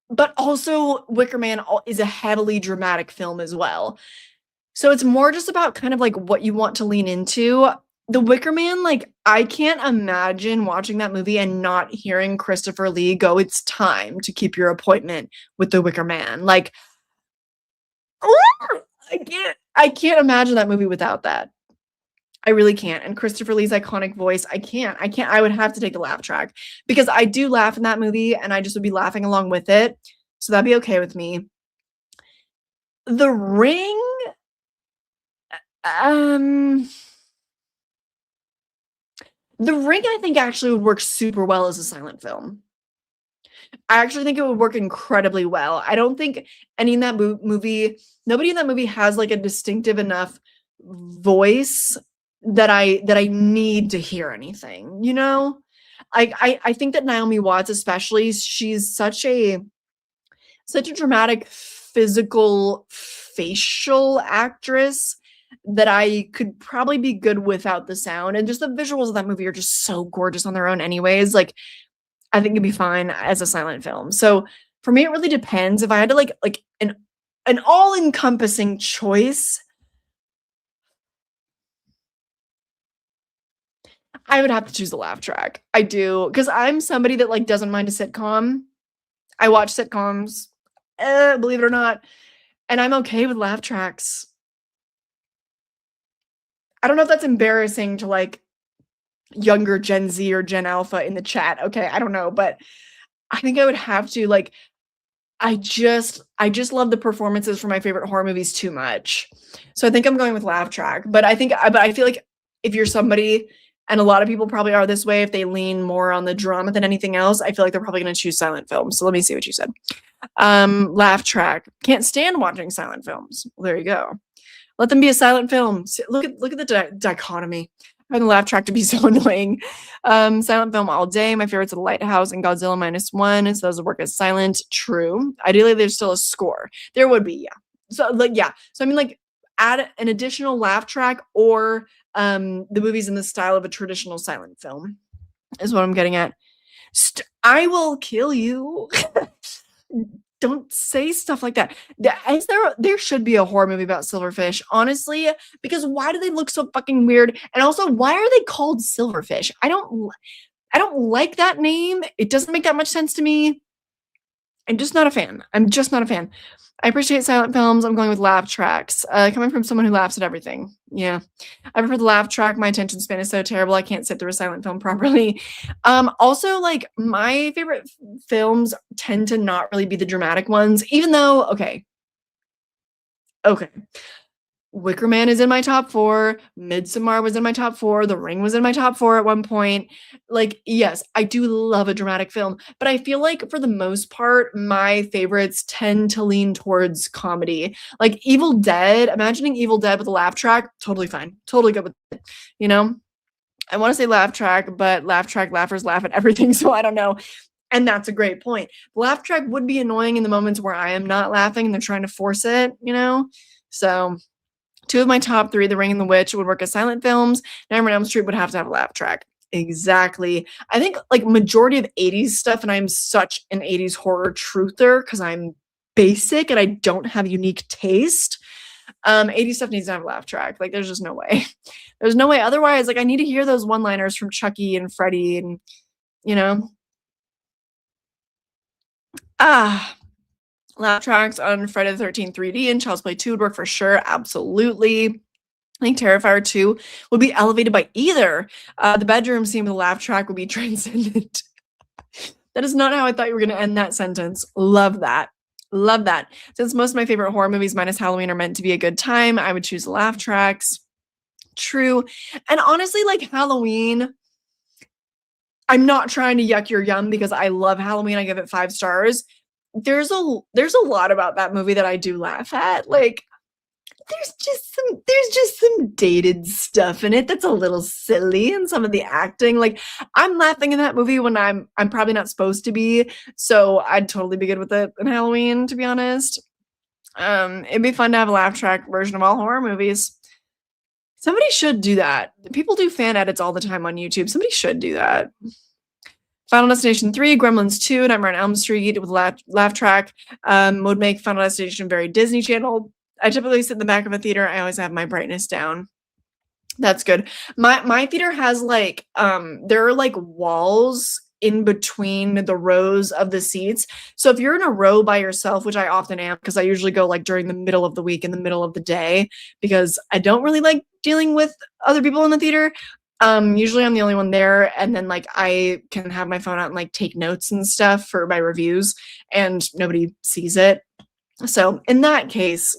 but also Wicker Man is a heavily dramatic film as well. So it's more just about kind of like what you want to lean into. The Wicker Man, like, I can't imagine watching that movie and not hearing Christopher Lee go, "It's time to keep your appointment with the Wicker Man." Like, I can't imagine that movie without that. I really can't. And Christopher Lee's iconic voice, I can't. I would have to take the laugh track because I do laugh in that movie and I just would be laughing along with it. So that'd be okay with me. The Ring, um, The Ring, I think, actually would work super well as a silent film. I actually think it would work incredibly well. I don't think any in that movie, nobody in that movie has like a distinctive enough voice that I need to hear anything, you know? I think that Naomi Watts, especially, she's such a dramatic physical facial actress that I could probably be good without the sound. And just the visuals of that movie are just so gorgeous on their own anyways. Like I think it'd be fine as a silent film. So for me, it really depends. If I had to like an all-encompassing choice, I would have to choose the laugh track. I do, because I'm somebody that like doesn't mind a sitcom. I watch sitcoms, believe it or not, and I'm okay with laugh tracks. I don't know if that's embarrassing to like younger Gen Z or Gen Alpha in the chat. Okay, I don't know, but I think I would have to like I just love the performances for my favorite horror movies too much. So I think I'm going with laugh track, but I feel like if you're somebody, and a lot of people probably are this way, if they lean more on the drama than anything else, I feel like they're probably going to choose silent films. So let me see what you said. Laugh track. Can't stand watching silent films. Well, there you go. Let them be a silent film. Look at the dichotomy. I find the laugh track to be so annoying. Silent film all day. My favorites are The Lighthouse and Godzilla -1. So those would work as silent. True. Ideally, there's still a score. There would be, yeah. So like, yeah. So I mean, like, add an additional laugh track or the movie's in the style of a traditional silent film is what I'm getting at. I will kill you. Don't say stuff like that. There should be a horror movie about silverfish, honestly, because why do they look so fucking weird? And also, why are they called silverfish? I don't like that name. It doesn't make that much sense to me. I'm just not a fan. I'm just not a fan. I appreciate silent films. I'm going with laugh tracks. Coming from someone who laughs at everything. Yeah. I prefer the laugh track. My attention span is so terrible. I can't sit through a silent film properly. Also, like, my favorite films tend to not really be the dramatic ones, even though, okay. Okay. Wicker Man is in my top 4. Midsommar was in my top 4. The Ring was in my top 4 at one point. Like, yes, I do love a dramatic film, but I feel like for the most part, my favorites tend to lean towards comedy. Like Evil Dead, imagining Evil Dead with a laugh track, totally fine. Totally good with it. You know? I want to say laugh track, but laugh track laughers laugh at everything, so I don't know. And that's a great point. Laugh track would be annoying in the moments where I am not laughing and they're trying to force it, you know? So 2 of my top 3, The Ring and the Witch, would work as silent films. Nightmare on Elm Street would have to have a laugh track. Exactly. I think like majority of 80s stuff, and I'm such an 80s horror truther because I'm basic and I don't have unique taste. 80s stuff needs to have a laugh track. Like there's just no way. There's no way. Otherwise, like I need to hear those one-liners from Chucky and Freddy and you know. Ah, laugh tracks on Friday the 13th 3D and Child's Play 2 would work for sure, absolutely. I think Terrifier 2 would be elevated by either. The bedroom scene with the laugh track would be transcendent. That is not how I thought you were gonna end that sentence. Love that. Love that. Since most of my favorite horror movies minus Halloween are meant to be a good time, I would choose laugh tracks. True. And honestly, like Halloween, I'm not trying to yuck your yum because I love Halloween. I give it 5 stars. There's a lot about that movie that I do laugh at. Like there's just some dated stuff in it that's a little silly, and some of the acting, like I'm laughing in that movie when I'm probably not supposed to be, so I'd totally be good with it in Halloween, to be honest. It'd be fun to have a laugh track version of all horror movies. Somebody should do that. People do fan edits all the time on YouTube. Somebody should do that. Final Destination 3, Gremlins 2, Nightmare on Elm Street with laugh track would make Final Destination very Disney Channel. I typically sit in the back of a theater. I always have my brightness down. That's good. My theater has like there are like walls in between the rows of the seats. So if you're in a row by yourself, which I often am because I usually go like during the middle of the week, in the middle of the day, because I don't really like dealing with other people in the theater. Usually I'm the only one there, and then like I can have my phone out and like take notes and stuff for my reviews, and nobody sees it. So in that case,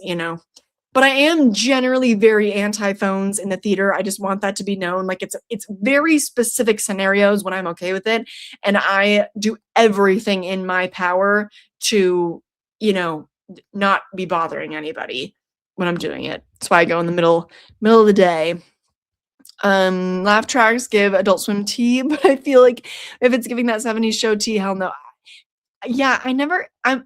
but I am generally very anti-phones in the theater. I just want that to be known. Like it's very specific scenarios when I'm okay with it, and I do everything in my power to, not be bothering anybody when I'm doing it. That's why I go in the middle of the day. Laugh tracks give Adult Swim tea, but I feel like if it's giving that 70s show tea, hell no. Yeah, I'm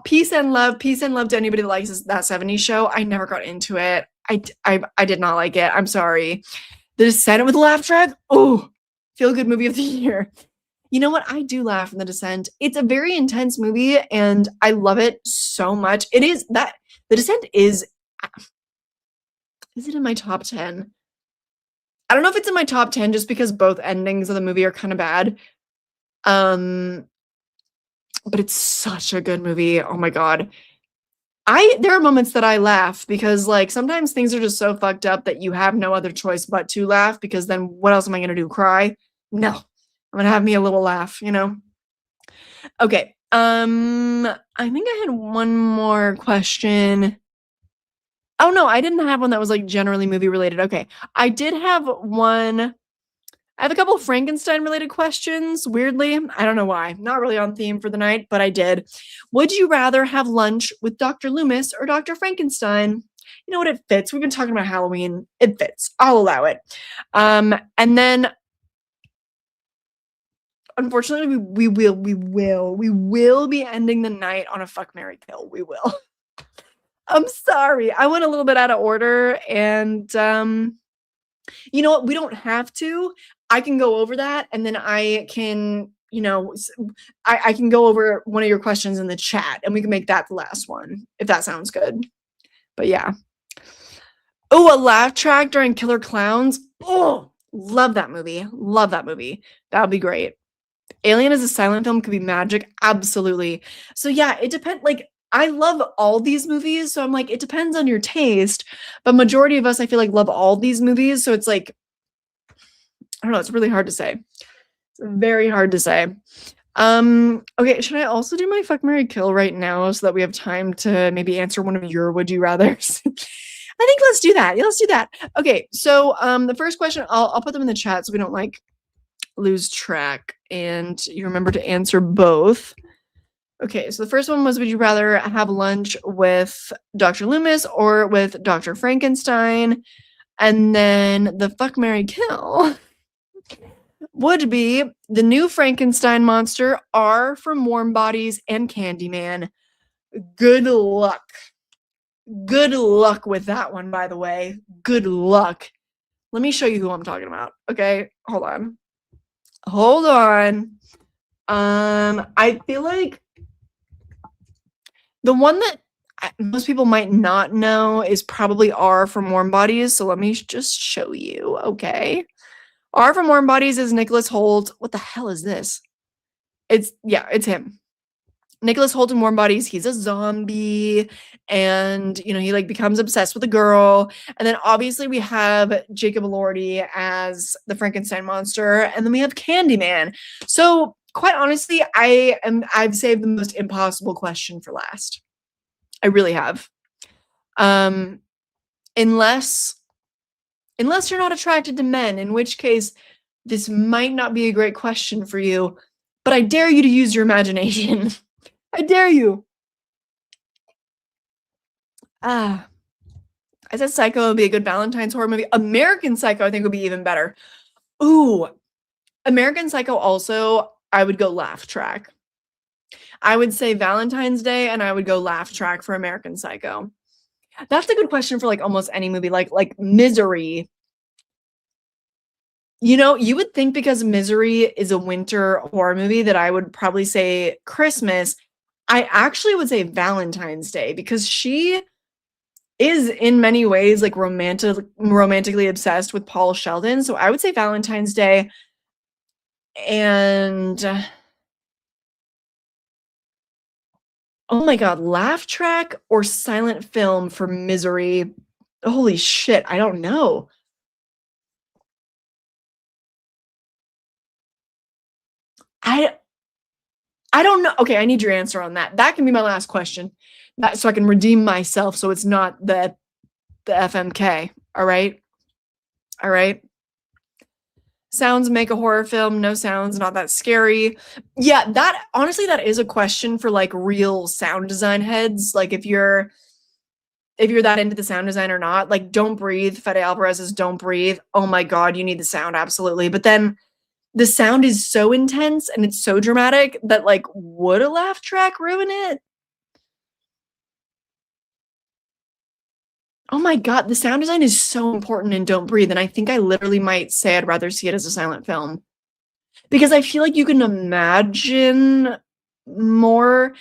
peace and love to anybody that likes that 70s show. I never got into it. I did not like it. I'm sorry. The Descent with the laugh track. Oh, feel good movie of the year. You know what? I do laugh in The Descent. It's a very intense movie, and I love it so much. It is that The Descent is it in my top 10? I don't know if it's in my top 10 just because both endings of the movie are kind of bad. But it's such a good movie. Oh my god. There are moments that I laugh because like sometimes things are just so fucked up that you have no other choice but to laugh, because then what else am I going to do? Cry? No. I'm going to have me a little laugh, Okay. I think I had one more question. Oh no, I didn't have one that was like generally movie related. Okay. I did have one. I have a couple Frankenstein related questions, weirdly. I don't know why. Not really on theme for the night, but I did. Would you rather have lunch with Dr. Loomis or Dr. Frankenstein? You know what? It fits. We've been talking about Halloween. It fits. I'll allow it. And then unfortunately we will be ending the night on a fuck, marry, kill. We will. I'm sorry. I went a little bit out of order, and you know what? We don't have to. I can go over that, and then I can, I can go over one of your questions in the chat, and we can make that the last one, if that sounds good. But yeah. Oh, a laugh track during Killer Clowns. Oh, love that movie. Love that movie. That would be great. Alien as a silent film could be magic. Absolutely. So yeah, it depends. Like, I love all these movies, so I'm like, it depends on your taste. But majority of us, I feel like, love all these movies. So it's like, I don't know, it's really hard to say. It's very hard to say. Okay, should I also do my fuck, marry, kill right now so that we have time to maybe answer one of your would you rathers? I think let's do that. Yeah, let's do that. Okay, so the first question, I'll put them in the chat so we don't like lose track, and you remember to answer both. Okay, so the first one was, would you rather have lunch with Dr. Loomis or with Dr. Frankenstein? And then the fuck, marry, kill would be the new Frankenstein monster, R from Warm Bodies, and Candyman. Good luck. Good luck with that one, by the way. Good luck. Let me show you who I'm talking about. Okay, hold on. I feel like the one that most people might not know is probably R from Warm Bodies, so let me just show you, okay? R from Warm Bodies is Nicholas Hoult. What the hell is this? It's him. Nicholas Holt in Warm Bodies, he's a zombie, and, you know, he, like, becomes obsessed with a girl, and then obviously we have Jacob Elordi as the Frankenstein monster, and then we have Candyman. So, quite honestly, I've saved the most impossible question for last. I really have. Um, unless you're not attracted to men, in which case this might not be a great question for you, but I dare you to use your imagination. I dare you. Ah, I said Psycho would be a good Valentine's horror movie. American Psycho, I think, would be even better. Ooh, American Psycho also, I would go laugh track. I would say Valentine's Day, and I would go laugh track for American Psycho. That's a good question for, like, almost any movie, like Misery. You know, you would think because Misery is a winter horror movie that I would probably say Christmas. I actually would say Valentine's Day because she is in many ways like romantically obsessed with Paul Sheldon. So I would say Valentine's Day. And oh my god, laugh track or silent film for Misery? Holy shit, I don't know. I I don't know. Okay, I need your answer on that. That can be my last question. That so I can redeem myself so it's not the FMK. All right? All right? Sounds make a horror film, no sounds, not that scary. Yeah, that honestly, that is a question for like real sound design heads. Like if you're that into the sound design or not, like Don't Breathe, Fede Alvarez's Don't Breathe. Oh my god, you need the sound, absolutely. But then the sound is so intense and it's so dramatic that like would a laugh track ruin it? Oh my god, the sound design is so important in Don't Breathe, and I think I literally might say I'd rather see it as a silent film. Because I feel like you can imagine more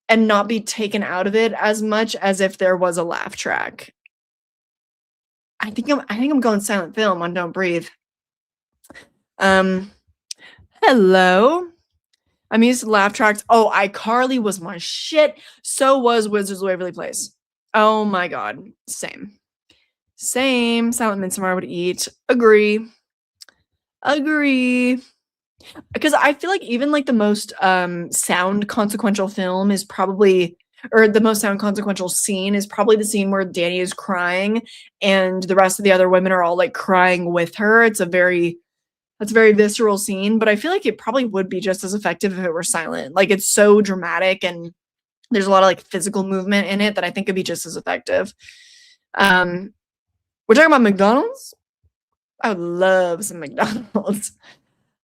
and not be taken out of it as much as if there was a laugh track. I think I'm going silent film on Don't Breathe. Um, hello. I'm used to laugh tracks. Oh, iCarly was my shit. So was Wizards of Waverly Place. Oh my god. Same. Same. Silent Midsommar would eat. Agree. Agree. Because I feel like even like the most sound consequential film is probably or the most sound consequential scene is probably the scene where Danny is crying and the rest of the other women are all like crying with her. That's a very visceral scene, but I feel like it probably would be just as effective if it were silent. Like it's so dramatic and there's a lot of like physical movement in it that I think could be just as effective. Um, we're talking about McDonald's. I would love some McDonald's.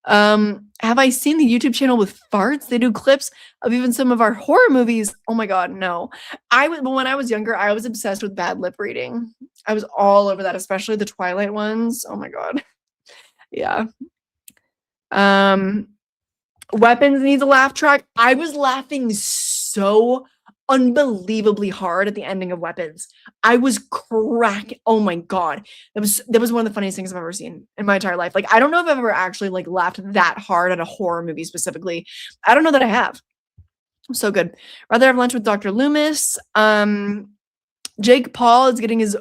Have I seen the YouTube channel with farts? They do clips of even some of our horror movies. Oh my god, no. When I was younger, I was obsessed with bad lip reading. I was all over that, especially the Twilight ones. Oh my god. Yeah. Um, Weapons needs a laugh track. I was laughing so unbelievably hard at the ending of Weapons. I was cracking. Oh my god, that was one of the funniest things I've ever seen in my entire life. Like I don't know if I've ever actually like laughed that hard at a horror movie specifically. I don't know that I have. So good. Rather have lunch with Dr. Loomis. Jake Paul is getting his.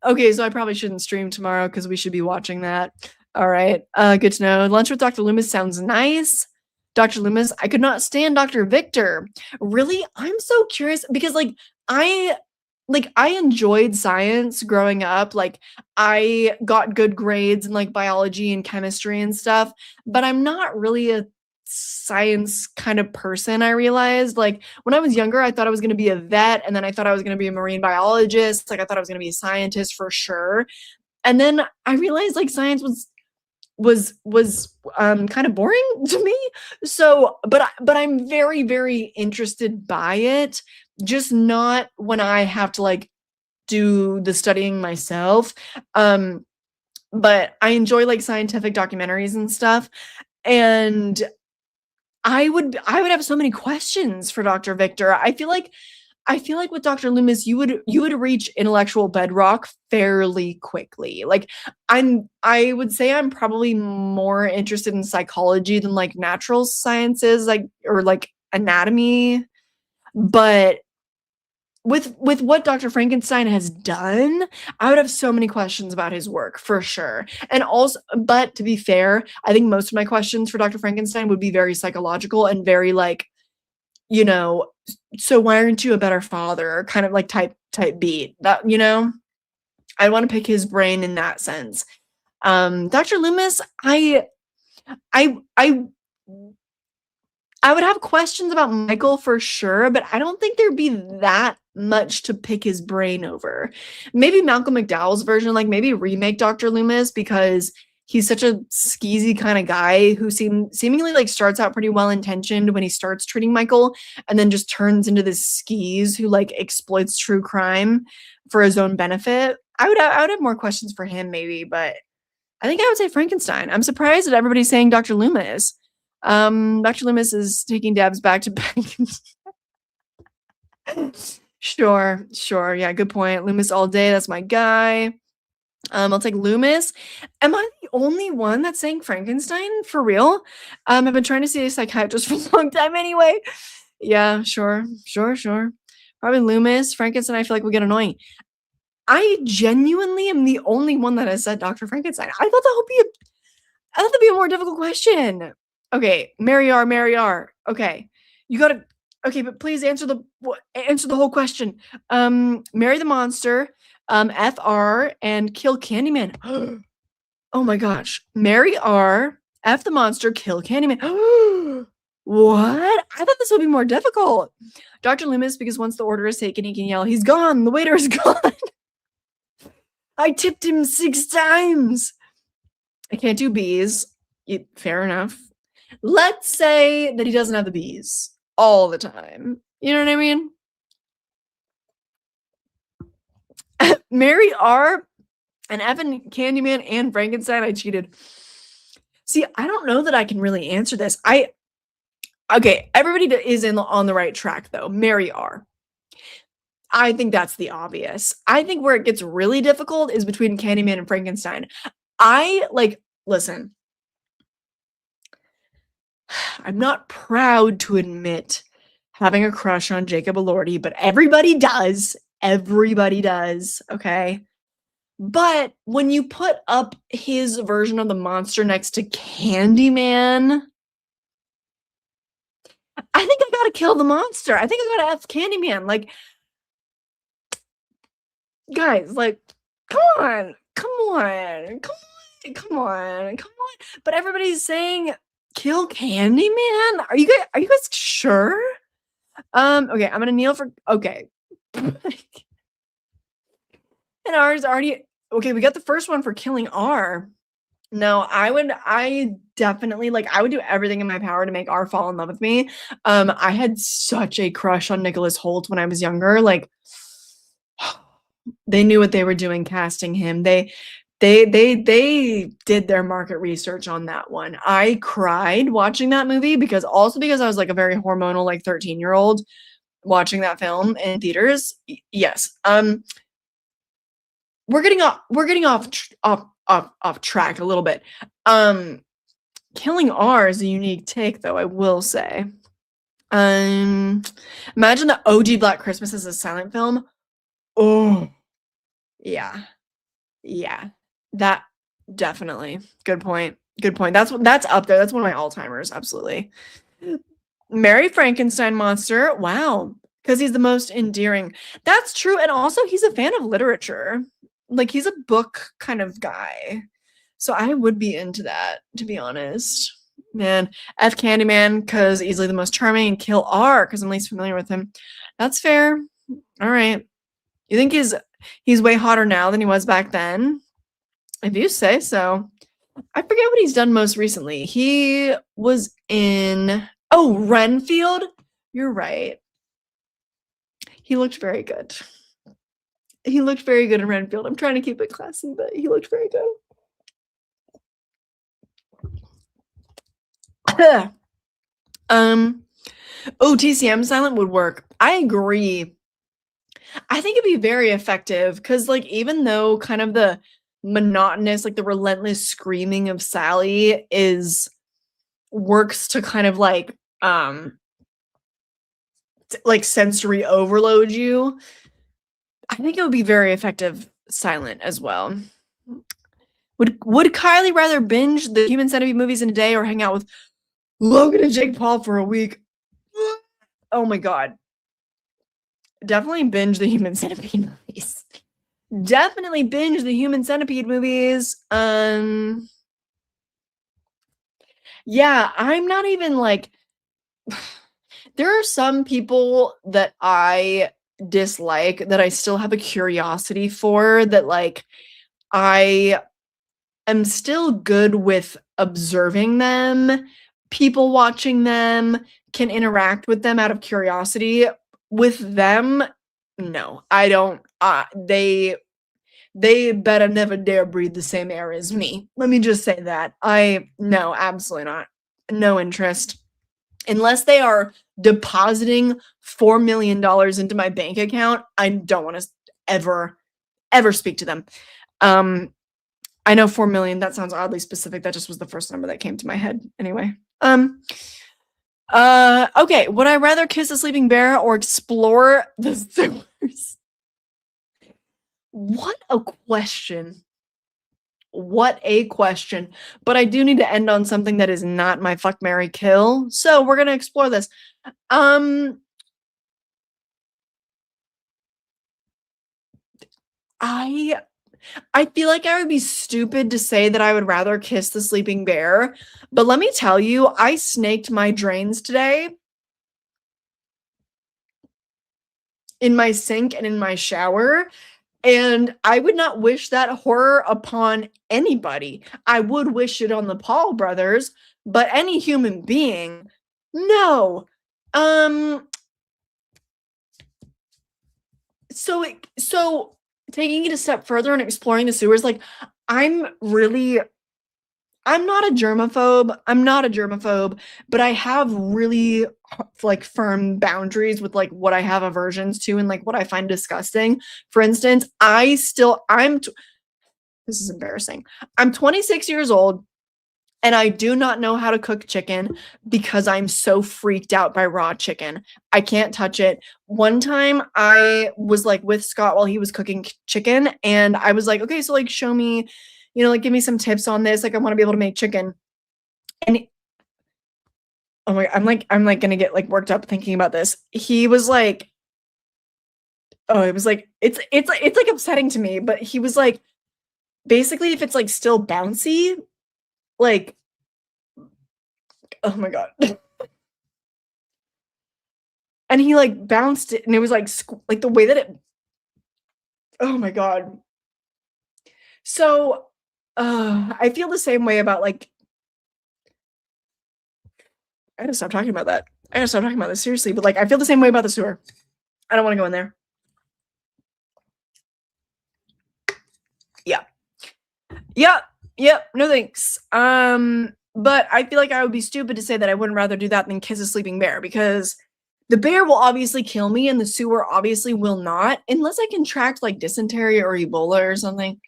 Okay, so I probably shouldn't stream tomorrow because we should be watching that. All right. Good to know. Lunch with Dr. Loomis sounds nice. Dr. Loomis, I could not stand Dr. Victor. Really? I'm so curious because I enjoyed science growing up. Like I got good grades in like biology and chemistry and stuff, but I'm not really a science kind of person. I realized like when I was younger, I thought I was going to be a vet and then I thought I was going to be a marine biologist. Like I thought I was going to be a scientist for sure. And then I realized like science was kind of boring to me. So, but I'm very very interested by it, just not when I have to like do the studying myself. But I enjoy like scientific documentaries and stuff. And I would have so many questions for Dr. Victor. I feel like I feel like with Dr. Loomis, you would reach intellectual bedrock fairly quickly. Like I would say I'm probably more interested in psychology than like natural sciences, like or like anatomy. But with what Dr. Frankenstein has done, I would have so many questions about his work for sure. And also, but to be fair, I think most of my questions for Dr. Frankenstein would be very psychological and very like, you know, so why aren't you a better father? Kind of like type beat. That, I want to pick his brain in that sense. Dr. Loomis, I I would have questions about Michael for sure, but I don't think there'd be that much to pick his brain over. Maybe Malcolm McDowell's version, like maybe remake Dr. Loomis because he's such a skeezy kind of guy who seemingly like starts out pretty well intentioned when he starts treating Michael and then just turns into this skis who like exploits true crime for his own benefit. I would have more questions for him maybe, but I think I would say Frankenstein. I'm surprised that everybody's saying Dr. Loomis. Dr. Loomis is taking dabs back to back. Sure, sure. Yeah, good point. Loomis all day. That's my guy. I'll take Loomis. Am I the only one that's saying Frankenstein for real? I've been trying to see a psychiatrist for a long time anyway. Yeah, sure, sure, sure. Probably Loomis. Frankenstein, I feel like we get annoying. I genuinely am the only one that has said Dr. Frankenstein. I thought that'd be a more difficult question. Okay, Mary R, Mary R. Okay. You gotta okay, but please answer the whole question. Marry the monster, FR, and kill Candyman. Oh my gosh. Marry R, F the monster, kill Candyman. What? I thought this would be more difficult. Dr. Loomis, because once the order is taken, he can yell, he's gone, the waiter is gone. I tipped him 6 times. I can't do bees. Fair enough. Let's say that he doesn't have the bees all the time. You know what I mean? Mary R. and Evan Candyman and Frankenstein. I cheated. See, I don't know that I can really answer this. Okay, everybody is on the right track though. Mary R. I think that's the obvious. I think where it gets really difficult is between Candyman and Frankenstein. Listen, I'm not proud to admit having a crush on Jacob Elordi, but everybody does. Everybody does, okay? But when you put up his version of the monster next to Candyman, I think I gotta kill the monster. I think I gotta F Candyman. Like, guys, like, come on, come on, come on, come on, come on. But everybody's saying kill Candyman. Are you guys sure? Okay, I'm gonna kneel for okay. And R's already okay. We got the first one for killing R. No, I definitely I would do everything in my power to make R fall in love with me. I had such a crush on Nicholas Hoult when I was younger. Like they knew what they were doing casting him. They did their market research on that one. I cried watching that movie because I was like a very hormonal 13-year-old watching that film in theaters. Yes. We're getting off track a little bit. Killing R is a unique take though, I will say. Imagine the OG Black Christmas as a silent film. Oh, yeah. Yeah. That definitely. Good point. Good point. That's up there. That's one of my all-timers, absolutely. Mary Frankenstein monster. Wow. Because he's the most endearing. That's true. And also he's a fan of literature. Like he's a book kind of guy. So I would be into that, to be honest. Man, F Candyman, because easily the most charming, and kill R, because I'm least familiar with him. That's fair. All right. You think he's way hotter now than he was back then? If you say so. I forget what he's done most recently. He was in Renfield. You're right. He looked very good. He looked very good in Renfield. I'm trying to keep it classy, but he looked very good. TCM silent would work. I agree. I think it'd be very effective because, like, even though kind of the monotonous, like the relentless screaming of Sally is works to kind of like sensory overload you, I think it would be very effective silent as well. Would Kylie rather binge the Human Centipede movies in a day or hang out with Logan and Jake Paul for a week? Oh my god. Definitely binge the Human Centipede movies. Definitely binge the Human Centipede movies. Yeah, I'm not even like there are some people that I dislike that I still have a curiosity for that like I am still good with observing them, people watching them, can interact with them out of curiosity. With them, no, I don't. They better never dare breathe the same air as me. Let me just say that. No, absolutely not. No interest. Unless they are depositing $4 million into my bank account, I don't want to ever speak to them. I know 4 million, that sounds oddly specific. That just was the first number that came to my head. Anyway. Okay. Would I rather kiss a sleeping bear or explore the sewers? What a question. What a question. But I do need to end on something that is not my fuck, marry, kill. So we're gonna explore this. I feel like I would be stupid to say that I would rather kiss the sleeping bear, but let me tell you, I snaked my drains today in my sink and in my shower, and I would not wish that horror upon anybody. I would wish it on the Paul brothers, but any human being, no. So taking it a step further and exploring the sewers, like I'm not a germaphobe. I'm not a germaphobe, but I have really like firm boundaries with like what I have aversions to and like what I find disgusting. For instance, this is embarrassing. I'm 26 years old and I do not know how to cook chicken because I'm so freaked out by raw chicken. I can't touch it. One time I was like with Scott while he was cooking chicken and I was like, okay, so like show me, like give me some tips on this. Like I want to be able to make chicken. And oh my, I'm like gonna get like worked up thinking about this. He was like, oh, it was like, it's like upsetting to me, but he was like, basically if it's like still bouncy, like, oh my god. And he like bounced it and it was like the way that it, oh my god. So I feel the same way about like, I gotta stop talking about that. I gotta stop talking about this seriously, but like I feel the same way about the sewer. I don't want to go in there. Yeah. Yep. No thanks. But I feel like I would be stupid to say that I wouldn't rather do that than kiss a sleeping bear because the bear will obviously kill me and the sewer obviously will not unless I contract like dysentery or Ebola or something.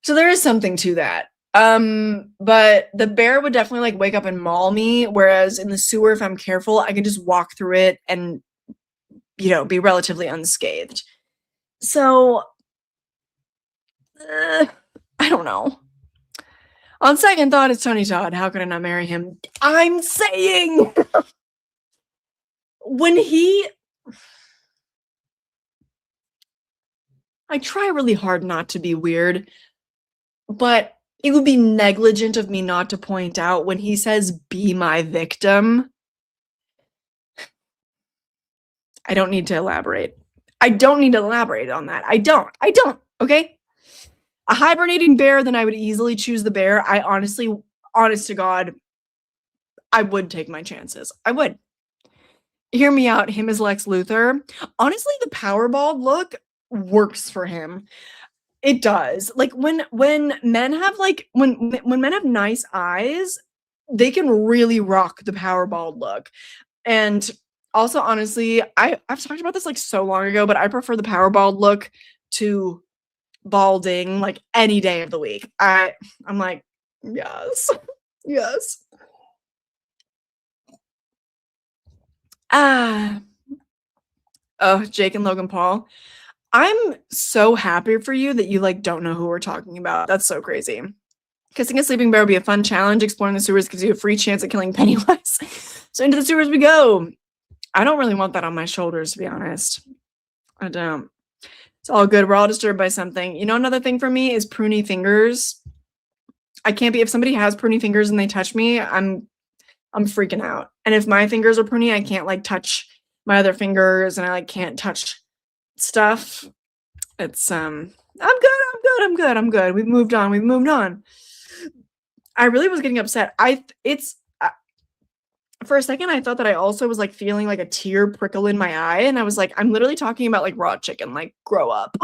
So there is something to that. But the bear would definitely like wake up and maul me, whereas in the sewer, if I'm careful, I can just walk through it and be relatively unscathed. So I don't know. On second thought, it's Tony Todd. How could I not marry him? I'm saying I try really hard not to be weird, but it would be negligent of me not to point out when he says, be my victim. I don't need to elaborate. I don't need to elaborate on that. I don't. Okay? A hibernating bear, then I would easily choose the bear. I honestly, honest to God, I would take my chances. I would. Hear me out. Him as Lex Luthor. Honestly, the Powerball look works for him. It does. Like when men have like when men have nice eyes, they can really rock the Powerball look. And Also, honestly, I've talked about this, like, so long ago, but I prefer the power bald look to balding, like, any day of the week. I'm like, "Yes. Yes." Ah. Oh, Jake and Logan Paul. I'm so happy for you that you, like, don't know who we're talking about. That's so crazy. Kissing a sleeping bear would be a fun challenge. Exploring the sewers gives you a free chance at killing Pennywise. So into the sewers we go. I don't really want that on my shoulders, to be honest. I don't. It's all good. We're all disturbed by something. You know, another thing for me is pruny fingers. I can't be if somebody has pruny fingers and they touch me, I'm freaking out. And if my fingers are pruny, I can't like touch my other fingers and I like can't touch stuff. It's I'm good, I'm good, I'm good, I'm good. We've moved on. We've moved on. I really was getting upset. For a second I thought that I also was like feeling like a tear prickle in my eye and I was like, I'm literally talking about like raw chicken, like grow up.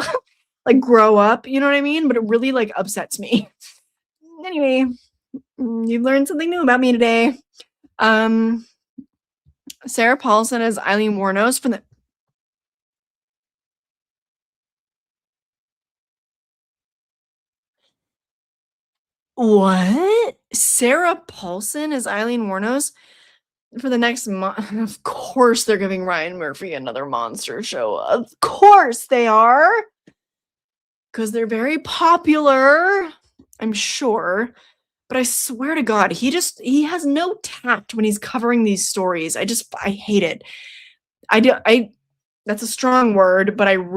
Like grow up, you know what I mean? But it really like upsets me. Anyway, you've learned something new about me today. Um, Sarah Paulson as Eileen Wuornos from the what? Sarah Paulson as Eileen Wuornos for the next month. Of course, they're giving Ryan Murphy another monster show. Of course, they are, because they're very popular. I'm sure. But I swear to God, he has no tact when he's covering these stories. I hate it. I that's a strong word, but I don't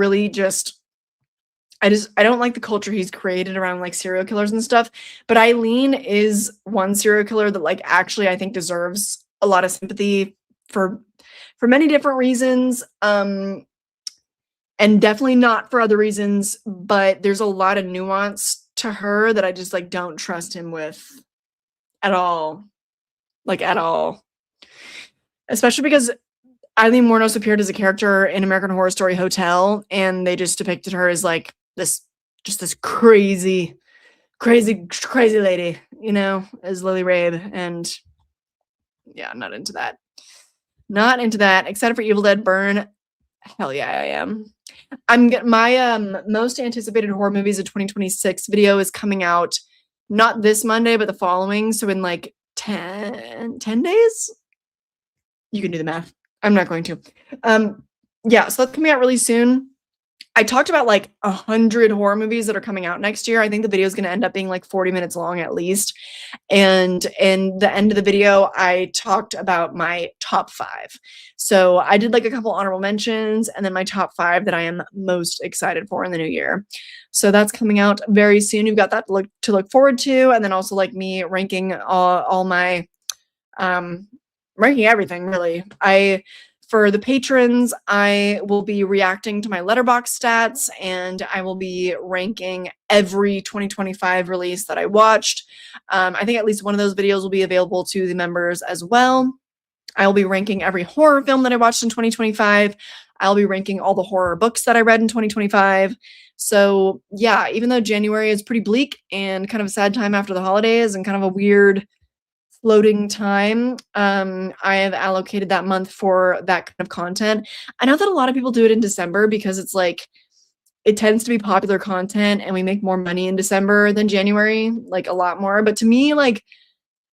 like the culture he's created around like serial killers and stuff. But Eileen is one serial killer that like actually I think deserves a lot of sympathy for many different reasons. And definitely not for other reasons, but there's a lot of nuance to her that I just like don't trust him with at all. Like at all. Especially because Eileen Wuornos appeared as a character in American Horror Story Hotel, and they just depicted her as like this crazy, crazy, crazy lady, you know, as Lily Rabe. And yeah, not into that. Not into that. Excited for Evil Dead Burn. Hell yeah, I am. My most anticipated horror movies of 2026 video is coming out not this Monday, but the following. So in like 10 days. You can do the math. I'm not going to. Yeah, so that's coming out really soon. I talked about like 100 horror movies that are coming out next year. I think the video is going to end up being like 40 minutes long at least. And in the end of the video, I talked about my top 5. So I did like a couple honorable mentions and then my top 5 that I am most excited for in the new year. So that's coming out very soon. You've got that to look forward to. And then also like me ranking all my ranking everything really. For the patrons, I will be reacting to my Letterboxd stats and I will be ranking every 2025 release that I watched. I think at least one of those videos will be available to the members as well. I will be ranking every horror film that I watched in 2025. I'll be ranking all the horror books that I read in 2025. So yeah, even though January is pretty bleak and kind of a sad time after the holidays and kind of a weird floating time, I have allocated that month for that kind of content. I know that a lot of people do it in December because it's like it tends to be popular content and we make more money in December than January, like a lot more. But to me, like,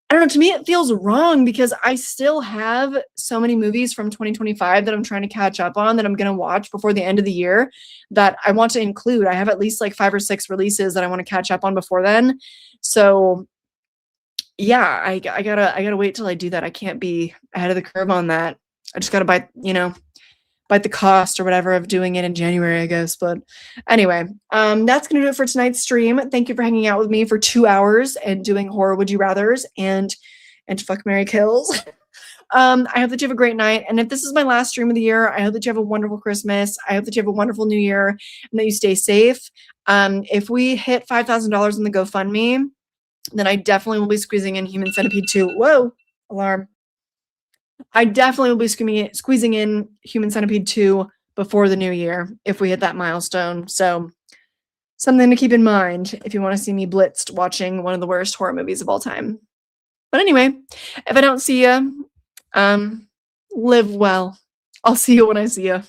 I don't know, to me it feels wrong because I still have so many movies from 2025 that I'm trying to catch up on that I'm going to watch before the end of the year that I want to include. I have at least like 5 or 6 releases that I want to catch up on before then. So yeah, I gotta wait till I do that. I can't be ahead of the curve on that. I just gotta bite the cost or whatever of doing it in January, I guess. But anyway, that's gonna do it for tonight's stream. Thank you for hanging out with me for 2 hours and doing horror would you rathers and fuck Mary kills. I hope that you have a great night. And if this is my last stream of the year, I hope that you have a wonderful Christmas. I hope that you have a wonderful New Year and that you stay safe. If we hit $5,000 in the GoFundMe, then I definitely will be squeezing in Human Centipede 2. Whoa, alarm. I definitely will be squeezing in Human Centipede 2 before the new year if we hit that milestone. So something to keep in mind if you want to see me blitzed watching one of the worst horror movies of all time. But anyway, if I don't see you, live well. I'll see you when I see you.